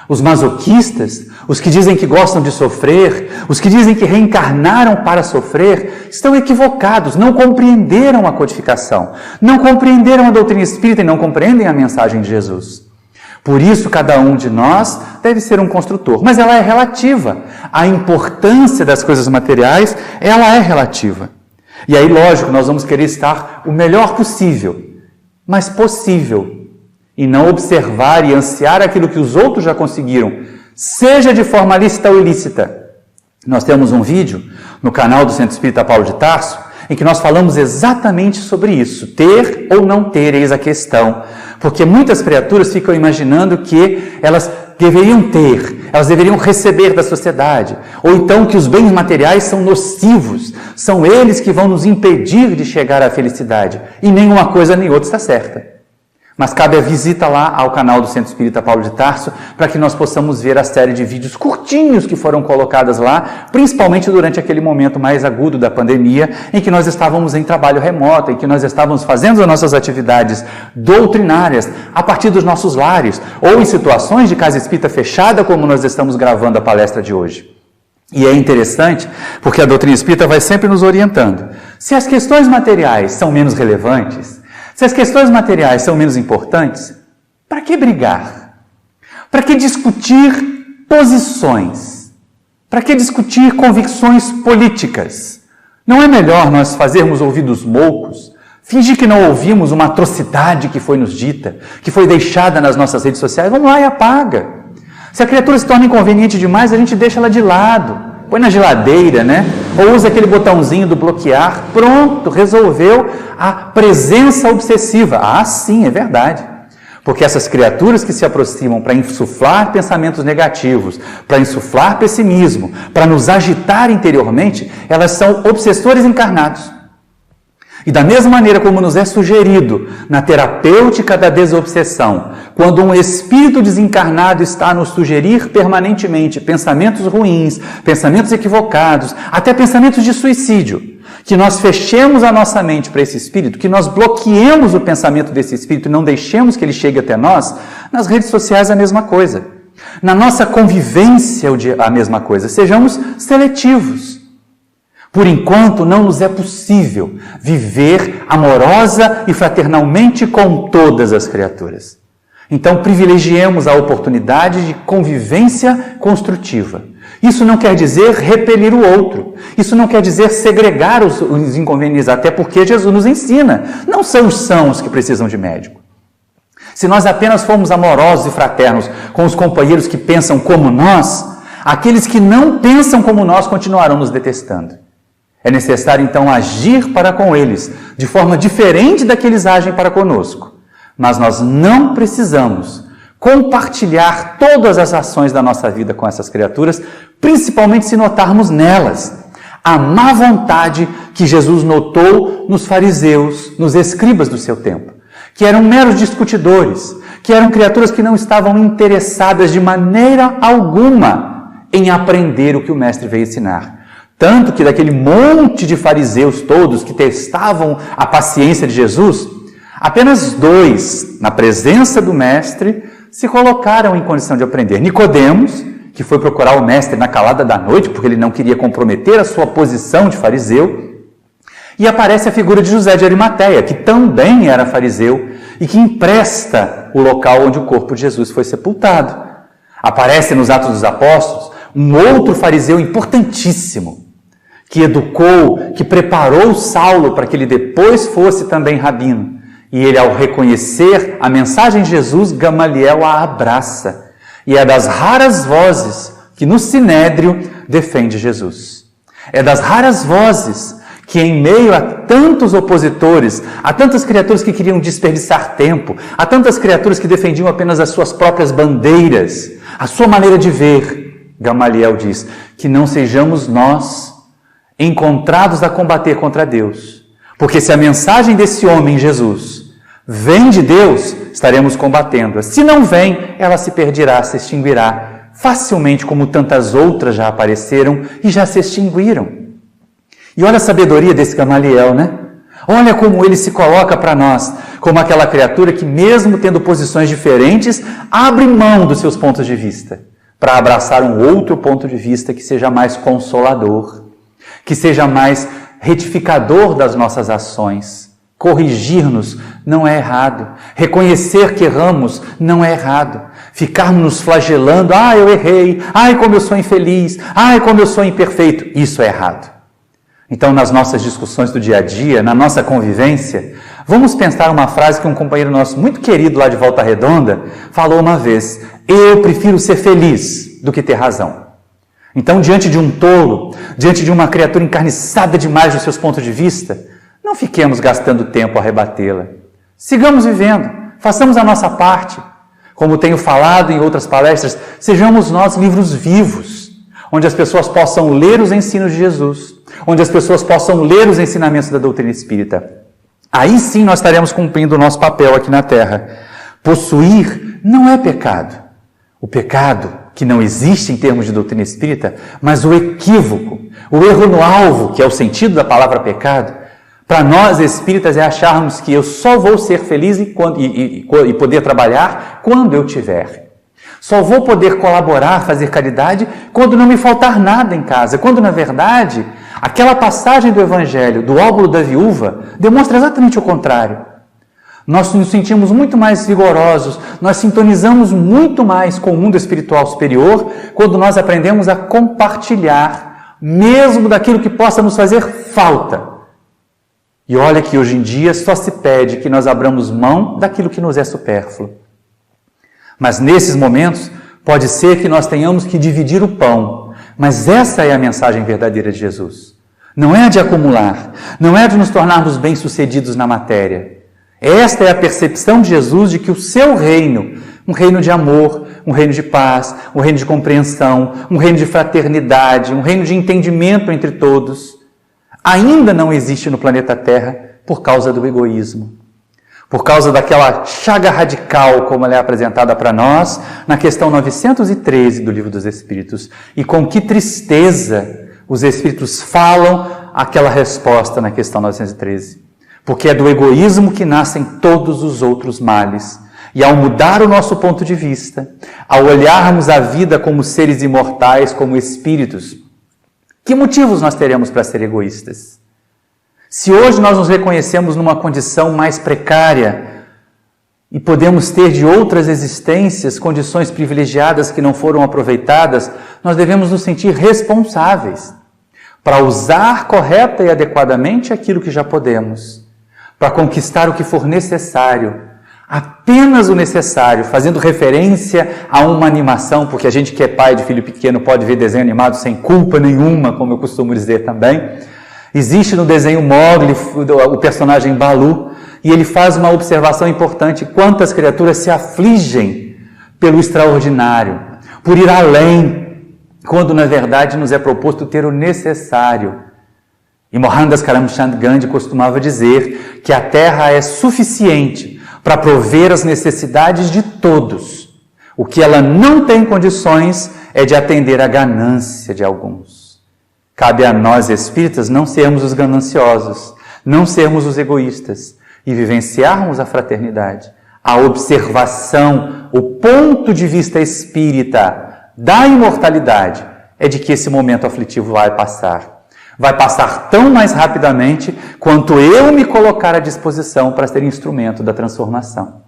Os masoquistas, os que dizem que gostam de sofrer, os que dizem que reencarnaram para sofrer, estão equivocados, não compreenderam a codificação, não compreenderam a doutrina espírita e não compreendem a mensagem de Jesus. Por isso, cada um de nós deve ser um construtor, mas ela é relativa. A importância das coisas materiais, ela é relativa. E aí, lógico, nós vamos querer estar o melhor possível, mas possível, e não observar e ansiar aquilo que os outros já conseguiram, seja de forma lícita ou ilícita. Nós temos um vídeo no canal do Centro Espírita Paulo de Tarso, em que nós falamos exatamente sobre isso, ter ou não ter, eis a questão. Porque muitas criaturas ficam imaginando que elas deveriam ter, elas deveriam receber da sociedade, ou então que os bens materiais são nocivos, são eles que vão nos impedir de chegar à felicidade, e nenhuma coisa nem outra está certa. Mas cabe a visita lá ao canal do Centro Espírita Paulo de Tarso, para que nós possamos ver a série de vídeos curtinhos que foram colocadas lá, principalmente durante aquele momento mais agudo da pandemia, em que nós estávamos em trabalho remoto, em que nós estávamos fazendo as nossas atividades doutrinárias a partir dos nossos lares, ou em situações de casa espírita fechada, como nós estamos gravando a palestra de hoje. E é interessante, porque a doutrina espírita vai sempre nos orientando. Se as questões materiais são menos relevantes, se as questões materiais são menos importantes, para que brigar? Para que discutir posições? Para que discutir convicções políticas? Não é melhor nós fazermos ouvidos moucos, fingir que não ouvimos uma atrocidade que foi nos dita, que foi deixada nas nossas redes sociais? Vamos lá e apaga. Se a criatura se torna inconveniente demais, a gente deixa ela de lado. Põe na geladeira, né? Ou usa aquele botãozinho do bloquear. Pronto, resolveu a presença obsessiva. Ah, sim, é verdade. Porque essas criaturas que se aproximam para insuflar pensamentos negativos, para insuflar pessimismo, para nos agitar interiormente, elas são obsessores encarnados. E da mesma maneira como nos é sugerido na terapêutica da desobsessão, quando um espírito desencarnado está a nos sugerir permanentemente pensamentos ruins, pensamentos equivocados, até pensamentos de suicídio, que nós fechemos a nossa mente para esse espírito, que nós bloqueemos o pensamento desse espírito e não deixemos que ele chegue até nós, nas redes sociais a mesma coisa. Na nossa convivência a mesma coisa. Sejamos seletivos. Por enquanto, não nos é possível viver amorosa e fraternalmente com todas as criaturas. Então, privilegiemos a oportunidade de convivência construtiva. Isso não quer dizer repelir o outro. Isso não quer dizer segregar os inconvenientes, até porque Jesus nos ensina. Não são os sãos que precisam de médico. Se nós apenas formos amorosos e fraternos com os companheiros que pensam como nós, aqueles que não pensam como nós continuarão nos detestando. É necessário, então, agir para com eles, de forma diferente da que eles agem para conosco. Mas nós não precisamos compartilhar todas as ações da nossa vida com essas criaturas, principalmente se notarmos nelas a má vontade que Jesus notou nos fariseus, nos escribas do seu tempo, que eram meros discutidores, que eram criaturas que não estavam interessadas de maneira alguma em aprender o que o Mestre veio ensinar. Tanto que daquele monte de fariseus todos que testavam a paciência de Jesus, apenas 2, na presença do Mestre, se colocaram em condição de aprender. Nicodemos, que foi procurar o mestre na calada da noite, porque ele não queria comprometer a sua posição de fariseu. E aparece a figura de José de Arimateia, que também era fariseu e que empresta o local onde o corpo de Jesus foi sepultado. Aparece nos Atos dos Apóstolos um outro fariseu importantíssimo, que educou, que preparou Saulo para que ele depois fosse também rabino. E ele, ao reconhecer a mensagem de Jesus, Gamaliel a abraça. E é das raras vozes que no Sinédrio defende Jesus. É das raras vozes que, em meio a tantos opositores, a tantas criaturas que queriam desperdiçar tempo, a tantas criaturas que defendiam apenas as suas próprias bandeiras, a sua maneira de ver, Gamaliel diz que não sejamos nós encontrados a combater contra Deus. Porque se a mensagem desse homem, Jesus, vem de Deus, estaremos combatendo-a. Se não vem, ela se perderá, se extinguirá, facilmente como tantas outras já apareceram e já se extinguiram. E olha a sabedoria desse Gamaliel, né? Olha como ele se coloca para nós, como aquela criatura que, mesmo tendo posições diferentes, abre mão dos seus pontos de vista, para abraçar um outro ponto de vista que seja mais consolador, que seja mais retificador das nossas ações. Corrigir-nos não é errado. Reconhecer que erramos não é errado. Ficarmos nos flagelando, eu errei, como eu sou infeliz, como eu sou imperfeito, isso é errado. Então, nas nossas discussões do dia a dia, na nossa convivência, vamos pensar uma frase que um companheiro nosso muito querido lá de Volta Redonda falou uma vez: eu prefiro ser feliz do que ter razão. Então, diante de um tolo, diante de uma criatura encarniçada demais dos seus pontos de vista, não fiquemos gastando tempo a rebatê-la. Sigamos vivendo, façamos a nossa parte. Como tenho falado em outras palestras, sejamos nós livros vivos, onde as pessoas possam ler os ensinos de Jesus, onde as pessoas possam ler os ensinamentos da doutrina espírita. Aí sim nós estaremos cumprindo o nosso papel aqui na Terra. Possuir não é pecado. O pecado, que não existe em termos de doutrina espírita, mas o equívoco, o erro no alvo, que é o sentido da palavra pecado, para nós espíritas é acharmos que eu só vou ser feliz e poder trabalhar quando eu tiver. Só vou poder colaborar, fazer caridade, quando não me faltar nada em casa. Quando, na verdade, aquela passagem do Evangelho, do óbolo da viúva, demonstra exatamente o contrário. Nós nos sentimos muito mais vigorosos, nós sintonizamos muito mais com o mundo espiritual superior, quando nós aprendemos a compartilhar, mesmo daquilo que possa nos fazer falta. E olha que hoje em dia só se pede que nós abramos mão daquilo que nos é supérfluo. Mas nesses momentos, pode ser que nós tenhamos que dividir o pão. Mas essa é a mensagem verdadeira de Jesus. Não é a de acumular, não é a de nos tornarmos bem-sucedidos na matéria. Esta é a percepção de Jesus de que o seu reino, um reino de amor, um reino de paz, um reino de compreensão, um reino de fraternidade, um reino de entendimento entre todos, ainda não existe no planeta Terra por causa do egoísmo. Por causa daquela chaga radical, como ela é apresentada para nós, na questão 913 do Livro dos Espíritos. E com que tristeza os Espíritos falam aquela resposta na questão 913. Porque é do egoísmo que nascem todos os outros males. E ao mudar o nosso ponto de vista, ao olharmos a vida como seres imortais, como espíritos, que motivos nós teremos para ser egoístas? Se hoje nós nos reconhecemos numa condição mais precária e podemos ter de outras existências condições privilegiadas que não foram aproveitadas, nós devemos nos sentir responsáveis para usar correta e adequadamente aquilo que já podemos, para conquistar o que for necessário, apenas o necessário, fazendo referência a uma animação, porque a gente que é pai de filho pequeno pode ver desenho animado sem culpa nenhuma, como eu costumo dizer também. Existe no desenho Mowgli o personagem Balu, e ele faz uma observação importante: quantas criaturas se afligem pelo extraordinário, por ir além, quando na verdade nos é proposto ter o necessário. E Mohandas Karamchand Gandhi costumava dizer que a Terra é suficiente para prover as necessidades de todos. O que ela não tem condições é de atender à ganância de alguns. Cabe a nós espíritas não sermos os gananciosos, não sermos os egoístas e vivenciarmos a fraternidade, A observação, o ponto de vista espírita da imortalidade é de que esse momento aflitivo vai passar. Vai passar tão mais rapidamente quanto eu me colocar à disposição para ser instrumento da transformação.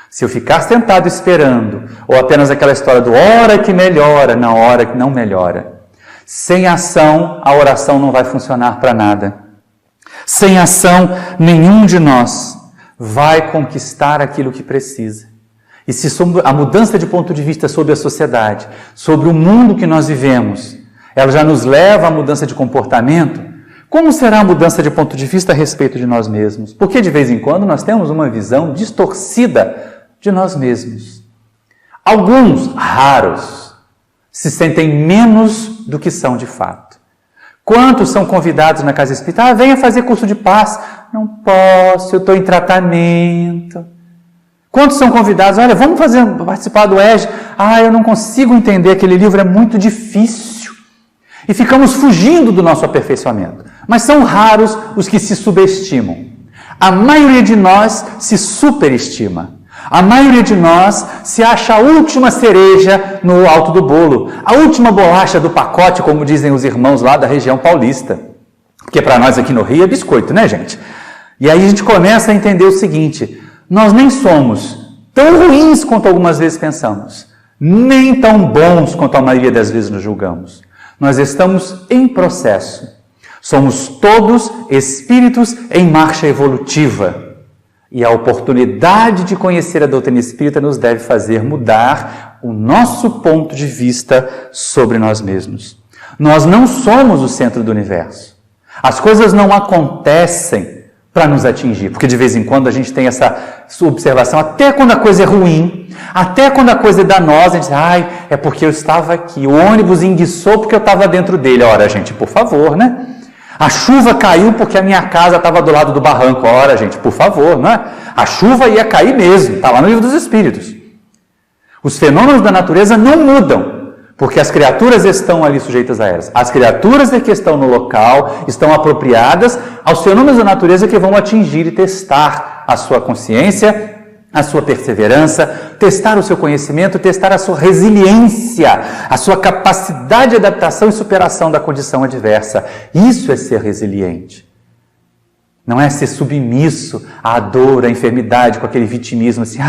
Se eu ficar sentado esperando, ou apenas aquela história do hora que melhora, na hora que não melhora, sem ação, a oração não vai funcionar para nada. Sem ação, nenhum de nós vai conquistar aquilo que precisa. E se a mudança de ponto de vista sobre a sociedade, sobre o mundo que nós vivemos, ela já nos leva à mudança de comportamento, como será a mudança de ponto de vista a respeito de nós mesmos? Porque de vez em quando nós temos uma visão distorcida de nós mesmos. Alguns, raros, se sentem menos do que são de fato. Quantos são convidados na casa espírita? Venha fazer curso de paz. Não posso, eu estou em tratamento. Quantos são convidados? Olha, vamos participar do EJA. Eu não consigo entender, aquele livro é muito difícil. E ficamos fugindo do nosso aperfeiçoamento. Mas são raros os que se subestimam. A maioria de nós se superestima. A maioria de nós se acha a última cereja no alto do bolo, a última bolacha do pacote, como dizem os irmãos lá da região paulista. Porque para nós aqui no Rio é biscoito, né, gente? E aí a gente começa a entender o seguinte: nós nem somos tão ruins quanto algumas vezes pensamos, nem tão bons quanto a maioria das vezes nos julgamos. Nós estamos em processo. Somos todos espíritos em marcha evolutiva. E a oportunidade de conhecer a doutrina espírita nos deve fazer mudar o nosso ponto de vista sobre nós mesmos. Nós não somos o centro do universo. As coisas não acontecem para nos atingir, porque de vez em quando a gente tem essa observação, até quando a coisa é ruim, até quando a coisa é danosa, a gente diz, é porque eu estava aqui, o ônibus enguiçou porque eu estava dentro dele. Ora, gente, por favor, né? A chuva caiu porque a minha casa estava do lado do barranco. Ora, gente, por favor, não é? A chuva ia cair mesmo, está lá no Livro dos Espíritos. Os fenômenos da natureza não mudam, porque as criaturas estão ali sujeitas a elas. As criaturas é que estão no local, estão apropriadas aos fenômenos da natureza que vão atingir e testar a sua consciência, a sua perseverança, testar o seu conhecimento, testar a sua resiliência, a sua capacidade de adaptação e superação da condição adversa. Isso é ser resiliente. Não é ser submisso à dor, à enfermidade, com aquele vitimismo assim,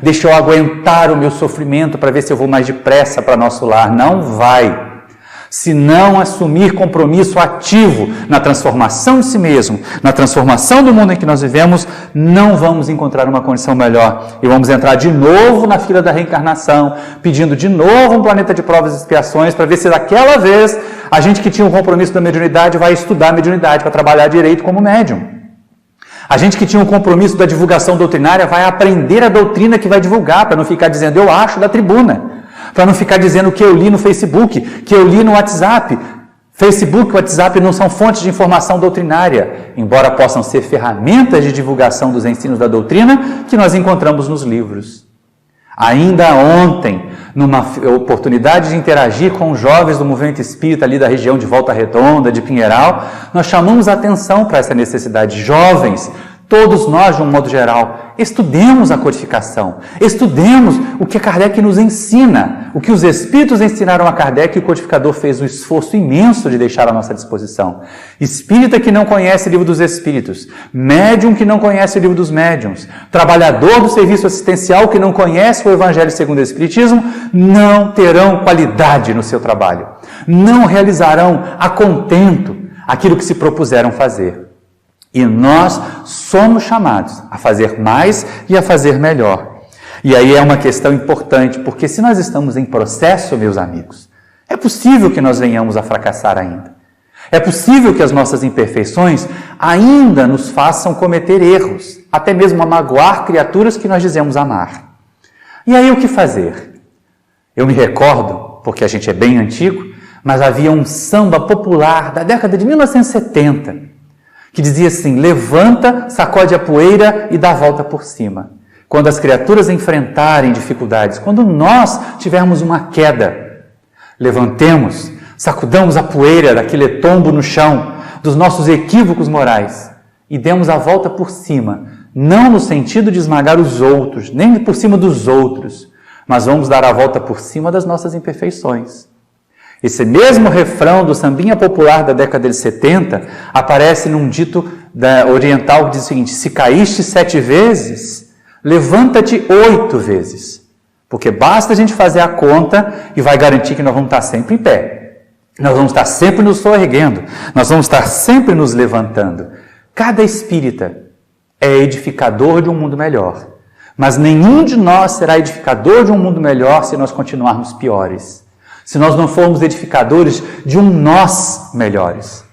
deixa eu aguentar o meu sofrimento para ver se eu vou mais depressa para nosso lar. Não vai. Se não assumir compromisso ativo na transformação de si mesmo, na transformação do mundo em que nós vivemos, não vamos encontrar uma condição melhor. E vamos entrar de novo na fila da reencarnação, pedindo de novo um planeta de provas e expiações, para ver se daquela vez a gente que tinha um compromisso da mediunidade vai estudar a mediunidade para trabalhar direito como médium. A gente que tinha um compromisso da divulgação doutrinária vai aprender a doutrina que vai divulgar, para não ficar dizendo eu acho da tribuna. Para não ficar dizendo o que eu li no Facebook, que eu li no WhatsApp. Facebook e WhatsApp não são fontes de informação doutrinária, embora possam ser ferramentas de divulgação dos ensinos da doutrina que nós encontramos nos livros. Ainda ontem, numa oportunidade de interagir com jovens do movimento espírita ali da região de Volta Redonda, de Pinheiral, nós chamamos a atenção para essa necessidade. Jovens, todos nós, de um modo geral, estudemos a codificação, estudemos o que Kardec nos ensina, o que os Espíritos ensinaram a Kardec, e o codificador fez um esforço imenso de deixar à nossa disposição. Espírita que não conhece o Livro dos Espíritos, médium que não conhece o Livro dos Médiuns, trabalhador do serviço assistencial que não conhece o Evangelho segundo o Espiritismo, não terão qualidade no seu trabalho, não realizarão a contento aquilo que se propuseram fazer. E nós somos chamados a fazer mais e a fazer melhor. E aí é uma questão importante, porque se nós estamos em processo, meus amigos, é possível que nós venhamos a fracassar ainda. É possível que as nossas imperfeições ainda nos façam cometer erros, até mesmo a magoar criaturas que nós dizemos amar. E aí o que fazer? Eu me recordo, porque a gente é bem antigo, mas havia um samba popular da década de 1970, que dizia assim, levanta, sacode a poeira e dá a volta por cima. Quando as criaturas enfrentarem dificuldades, quando nós tivermos uma queda, levantemos, sacudamos a poeira daquele tombo no chão, dos nossos equívocos morais, e demos a volta por cima, não no sentido de esmagar os outros, nem por cima dos outros, mas vamos dar a volta por cima das nossas imperfeições. Esse mesmo refrão do sambinha popular da década de 70 aparece num dito oriental que diz o seguinte: se caíste 7 vezes, levanta-te 8 vezes. Porque basta a gente fazer a conta e vai garantir que nós vamos estar sempre em pé. Nós vamos estar sempre nos soerguendo. Nós vamos estar sempre nos levantando. Cada espírita é edificador de um mundo melhor. Mas nenhum de nós será edificador de um mundo melhor se nós continuarmos piores. Se nós não formos edificadores de um nós melhores.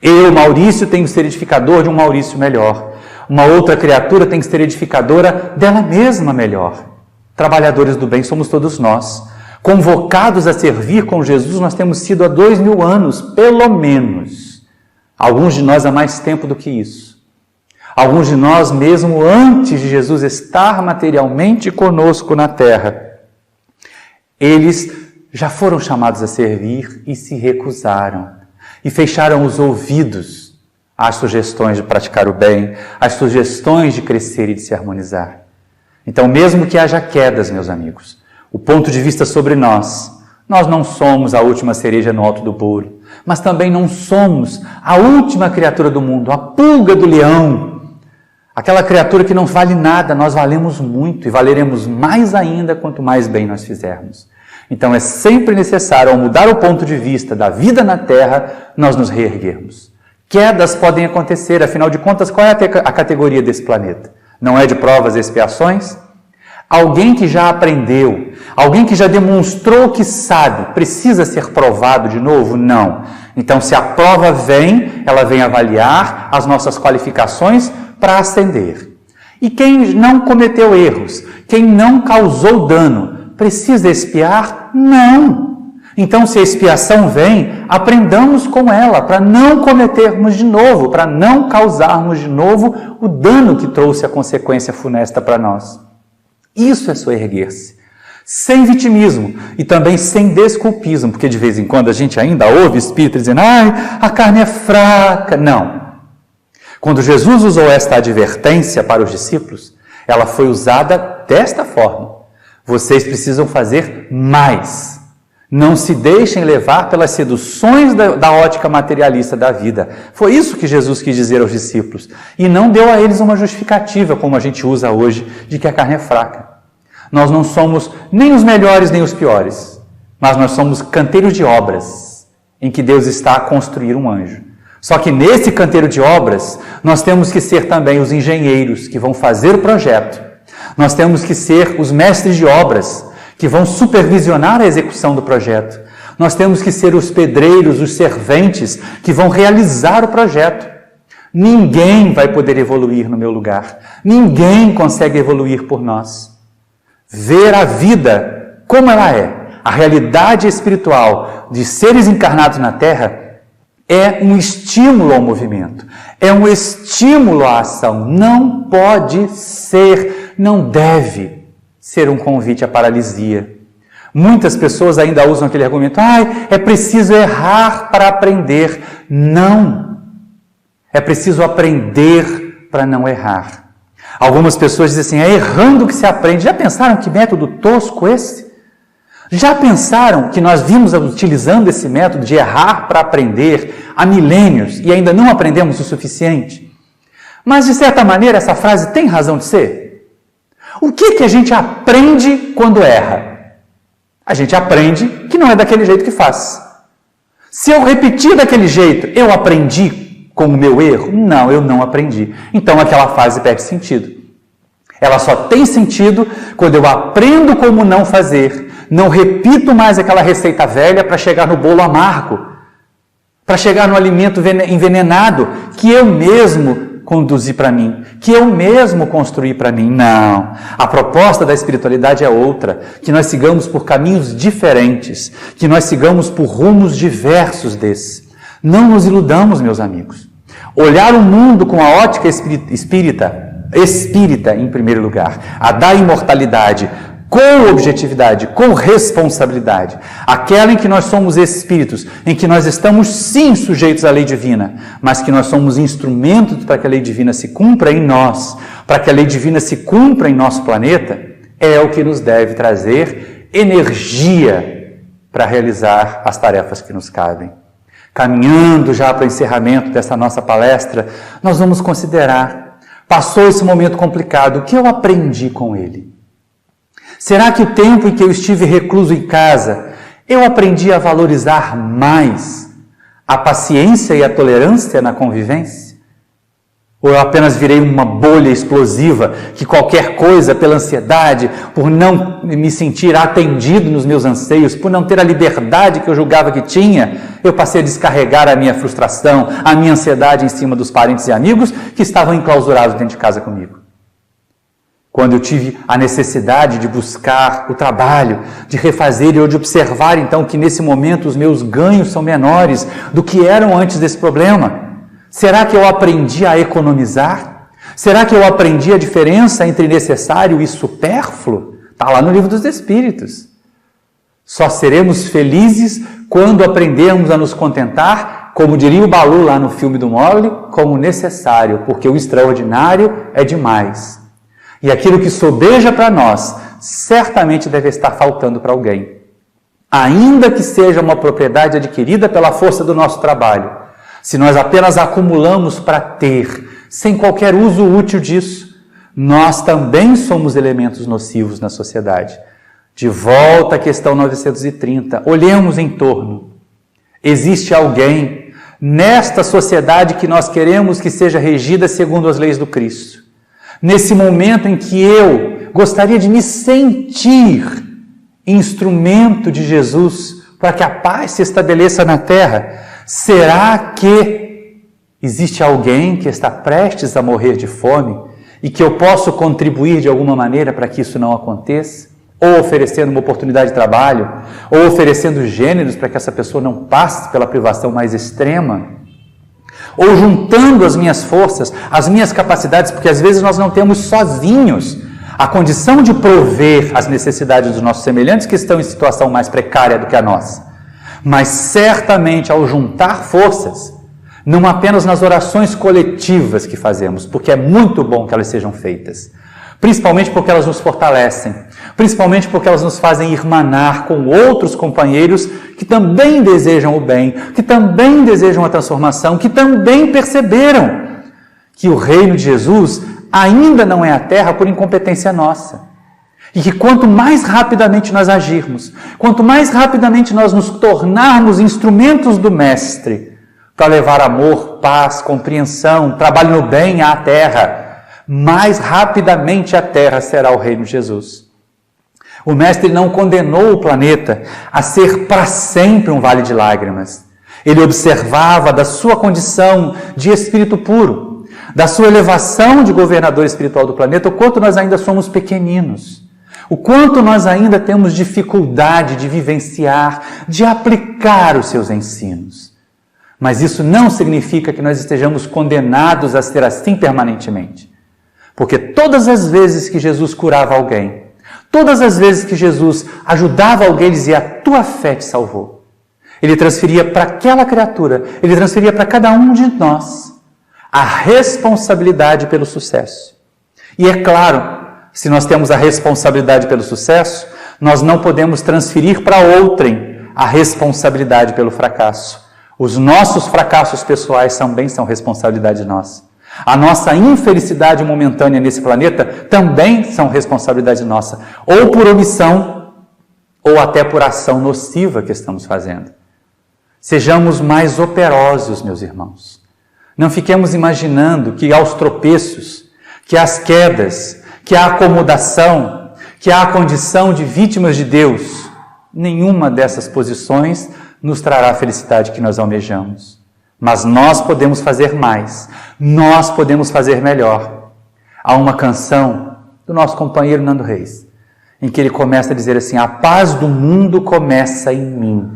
Eu, Maurício, tenho que ser edificador de um Maurício melhor. Uma outra criatura tem que ser edificadora dela mesma melhor. Trabalhadores do bem somos todos nós. Convocados a servir com Jesus, nós temos sido há 2000 anos, pelo menos. Alguns de nós há mais tempo do que isso. Alguns de nós, mesmo antes de Jesus estar materialmente conosco na terra, eles já foram chamados a servir e se recusaram. E fecharam os ouvidos às sugestões de praticar o bem, às sugestões de crescer e de se harmonizar. Então, mesmo que haja quedas, meus amigos, o ponto de vista sobre nós não somos a última cereja no alto do bolo, mas também não somos a última criatura do mundo, a pulga do leão, aquela criatura que não vale nada. Nós valemos muito e valeremos mais ainda quanto mais bem nós fizermos. Então é sempre necessário, ao mudar o ponto de vista da vida na Terra, nós nos reerguermos. Quedas podem acontecer, afinal de contas, qual é a categoria desse planeta? Não é de provas e expiações? Alguém que já aprendeu, alguém que já demonstrou que sabe, precisa ser provado de novo? Não. Então, se a prova vem, ela vem avaliar as nossas qualificações para ascender. E quem não cometeu erros, quem não causou dano, precisa expiar? Não. Então, se a expiação vem, aprendamos com ela para não cometermos de novo, para não causarmos de novo o dano que trouxe a consequência funesta para nós. Isso é soerguer-se, sem vitimismo e também sem desculpismo, porque de vez em quando a gente ainda ouve espírita dizendo: ai, a carne é fraca. Não. Quando Jesus usou esta advertência para os discípulos, ela foi usada desta forma: vocês precisam fazer mais. Não se deixem levar pelas seduções da ótica materialista da vida. Foi isso que Jesus quis dizer aos discípulos. E não deu a eles uma justificativa, como a gente usa hoje, de que a carne é fraca. Nós não somos nem os melhores nem os piores, mas nós somos canteiros de obras, em que Deus está a construir um anjo. Só que nesse canteiro de obras, nós temos que ser também os engenheiros que vão fazer o projeto. Nós temos que ser os mestres de obras, que vão supervisionar a execução do projeto. Nós temos que ser os pedreiros, os serventes, que vão realizar o projeto. Ninguém vai poder evoluir no meu lugar. Ninguém consegue evoluir por nós. Ver a vida como ela é, a realidade espiritual de seres encarnados na Terra, é um estímulo ao movimento, é um estímulo à ação. Não pode ser, não deve ser um convite à paralisia. Muitas pessoas ainda usam aquele argumento: é preciso errar para aprender. Não. É preciso aprender para não errar. Algumas pessoas dizem assim: é errando que se aprende. Já pensaram que método tosco esse? Já pensaram que nós vimos utilizando esse método de errar para aprender há milênios e ainda não aprendemos o suficiente? Mas, de certa maneira, essa frase tem razão de ser. O que a gente aprende quando erra? A gente aprende que não é daquele jeito que faz. Se eu repetir daquele jeito, eu aprendi com o meu erro? Não, eu não aprendi. Então aquela frase perde sentido. Ela só tem sentido quando eu aprendo como não fazer, não repito mais aquela receita velha para chegar no bolo amargo, para chegar no alimento envenenado que eu mesmo conduzi para mim, que eu mesmo construí para mim. Não. A proposta da espiritualidade é outra, que nós sigamos por caminhos diferentes, que nós sigamos por rumos diversos desses. Não nos iludamos, meus amigos. Olhar o mundo com a ótica espírita em primeiro lugar, a da imortalidade com objetividade, com responsabilidade. Aquela em que nós somos espíritos, em que nós estamos sim sujeitos à lei divina, mas que nós somos instrumentos para que a lei divina se cumpra em nós, para que a lei divina se cumpra em nosso planeta, é o que nos deve trazer energia para realizar as tarefas que nos cabem. Caminhando já para o encerramento dessa nossa palestra, nós vamos considerar, passou esse momento complicado, o que eu aprendi com ele? Será que o tempo em que eu estive recluso em casa, eu aprendi a valorizar mais a paciência e a tolerância na convivência? Ou eu apenas virei uma bolha explosiva que qualquer coisa, pela ansiedade, por não me sentir atendido nos meus anseios, por não ter a liberdade que eu julgava que tinha, eu passei a descarregar a minha frustração, a minha ansiedade em cima dos parentes e amigos que estavam enclausurados dentro de casa comigo? Quando eu tive a necessidade de buscar o trabalho, de refazer e de observar então que nesse momento os meus ganhos são menores do que eram antes desse problema, será que eu aprendi a economizar? Será que eu aprendi a diferença entre necessário e supérfluo? Está lá no Livro dos Espíritos. Só seremos felizes quando aprendermos a nos contentar, como diria o Balu lá no filme do Morley, como necessário, porque o extraordinário é demais. E aquilo que sobeja para nós, certamente deve estar faltando para alguém. Ainda que seja uma propriedade adquirida pela força do nosso trabalho, se nós apenas acumulamos para ter, sem qualquer uso útil disso, nós também somos elementos nocivos na sociedade. De volta à questão 930, olhemos em torno. Existe alguém nesta sociedade que nós queremos que seja regida segundo as leis do Cristo. Nesse momento em que eu gostaria de me sentir instrumento de Jesus para que a paz se estabeleça na terra, será que existe alguém que está prestes a morrer de fome e que eu posso contribuir de alguma maneira para que isso não aconteça? Ou oferecendo uma oportunidade de trabalho, ou oferecendo gêneros para que essa pessoa não passe pela privação mais extrema? Ou juntando as minhas forças, as minhas capacidades, porque às vezes nós não temos sozinhos a condição de prover as necessidades dos nossos semelhantes que estão em situação mais precária do que a nossa. Mas certamente ao juntar forças, não apenas nas orações coletivas que fazemos, porque é muito bom que elas sejam feitas, principalmente porque elas nos fortalecem, principalmente porque elas nos fazem irmanar com outros companheiros que também desejam o bem, que também desejam a transformação, que também perceberam que o reino de Jesus ainda não é a terra por incompetência nossa. E que quanto mais rapidamente nós agirmos, quanto mais rapidamente nós nos tornarmos instrumentos do Mestre para levar amor, paz, compreensão, trabalho no bem à terra, mais rapidamente a terra será o reino de Jesus. O Mestre não condenou o planeta a ser para sempre um vale de lágrimas. Ele observava da sua condição de espírito puro, da sua elevação de governador espiritual do planeta, o quanto nós ainda somos pequeninos, o quanto nós ainda temos dificuldade de vivenciar, de aplicar os seus ensinos. Mas isso não significa que nós estejamos condenados a ser assim permanentemente. Porque todas as vezes que Jesus curava alguém, todas as vezes que Jesus ajudava alguém, ele dizia: a tua fé te salvou. Ele transferia para aquela criatura, ele transferia para cada um de nós a responsabilidade pelo sucesso. E é claro, se nós temos a responsabilidade pelo sucesso, nós não podemos transferir para outrem a responsabilidade pelo fracasso. Os nossos fracassos pessoais também são responsabilidade nossa. A nossa infelicidade momentânea nesse planeta também são responsabilidade nossa, ou por omissão, ou até por ação nociva que estamos fazendo. Sejamos mais operosos, meus irmãos. Não fiquemos imaginando que aos tropeços, que às quedas, que à acomodação, que à condição de vítimas de Deus, nenhuma dessas posições nos trará a felicidade que nós almejamos. Mas nós podemos fazer mais, nós podemos fazer melhor. Há uma canção do nosso companheiro Nando Reis, em que ele começa a dizer assim: a paz do mundo começa em mim.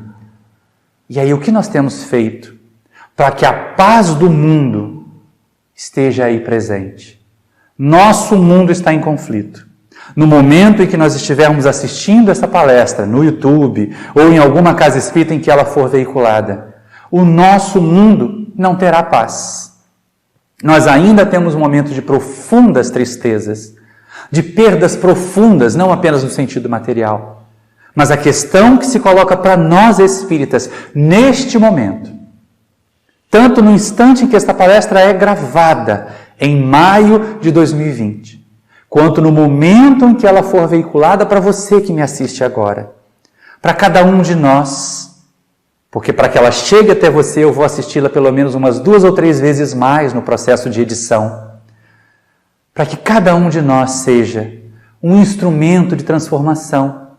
E aí o que nós temos feito para que a paz do mundo esteja aí presente? Nosso mundo está em conflito. No momento em que nós estivermos assistindo essa palestra no YouTube ou em alguma casa espírita em que ela for veiculada, o nosso mundo não terá paz. Nós ainda temos momentos de profundas tristezas, de perdas profundas, não apenas no sentido material. Mas a questão que se coloca para nós espíritas neste momento, tanto no instante em que esta palestra é gravada, em maio de 2020, quanto no momento em que ela for veiculada para você que me assiste agora, para cada um de nós, porque para que ela chegue até você eu vou assisti-la pelo menos umas 2 ou 3 vezes mais no processo de edição, para que cada um de nós seja um instrumento de transformação,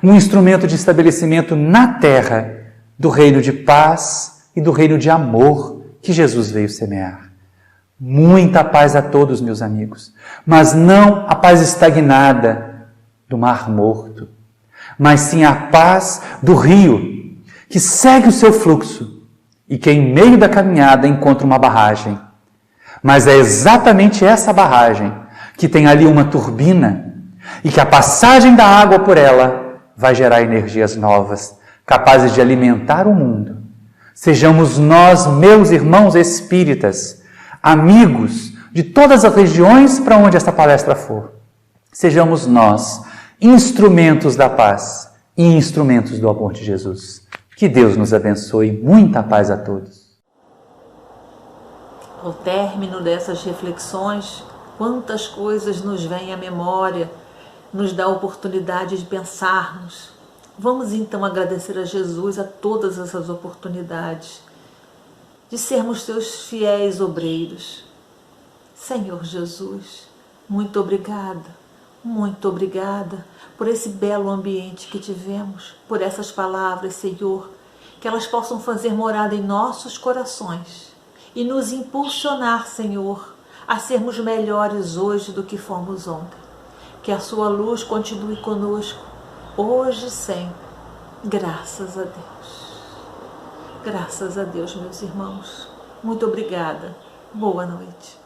um instrumento de estabelecimento na terra do reino de paz e do reino de amor que Jesus veio semear. Muita paz a todos, meus amigos, mas não a paz estagnada do mar morto, mas sim a paz do rio, que segue o seu fluxo e que em meio da caminhada encontra uma barragem. Mas é exatamente essa barragem que tem ali uma turbina e que a passagem da água por ela vai gerar energias novas, capazes de alimentar o mundo. Sejamos nós, meus irmãos espíritas, amigos de todas as regiões para onde esta palestra for. Sejamos nós instrumentos da paz e instrumentos do amor de Jesus. Que Deus nos abençoe. Muita paz a todos. Ao término dessas reflexões, quantas coisas nos vêm à memória, nos dá a oportunidade de pensarmos. Vamos então agradecer a Jesus a todas essas oportunidades, de sermos teus fiéis obreiros. Senhor Jesus, muito obrigada por esse belo ambiente que tivemos, por essas palavras, Senhor, que elas possam fazer morada em nossos corações e nos impulsionar, Senhor, a sermos melhores hoje do que fomos ontem. Que a sua luz continue conosco, hoje e sempre. Graças a Deus. Graças a Deus, meus irmãos. Muito obrigada. Boa noite.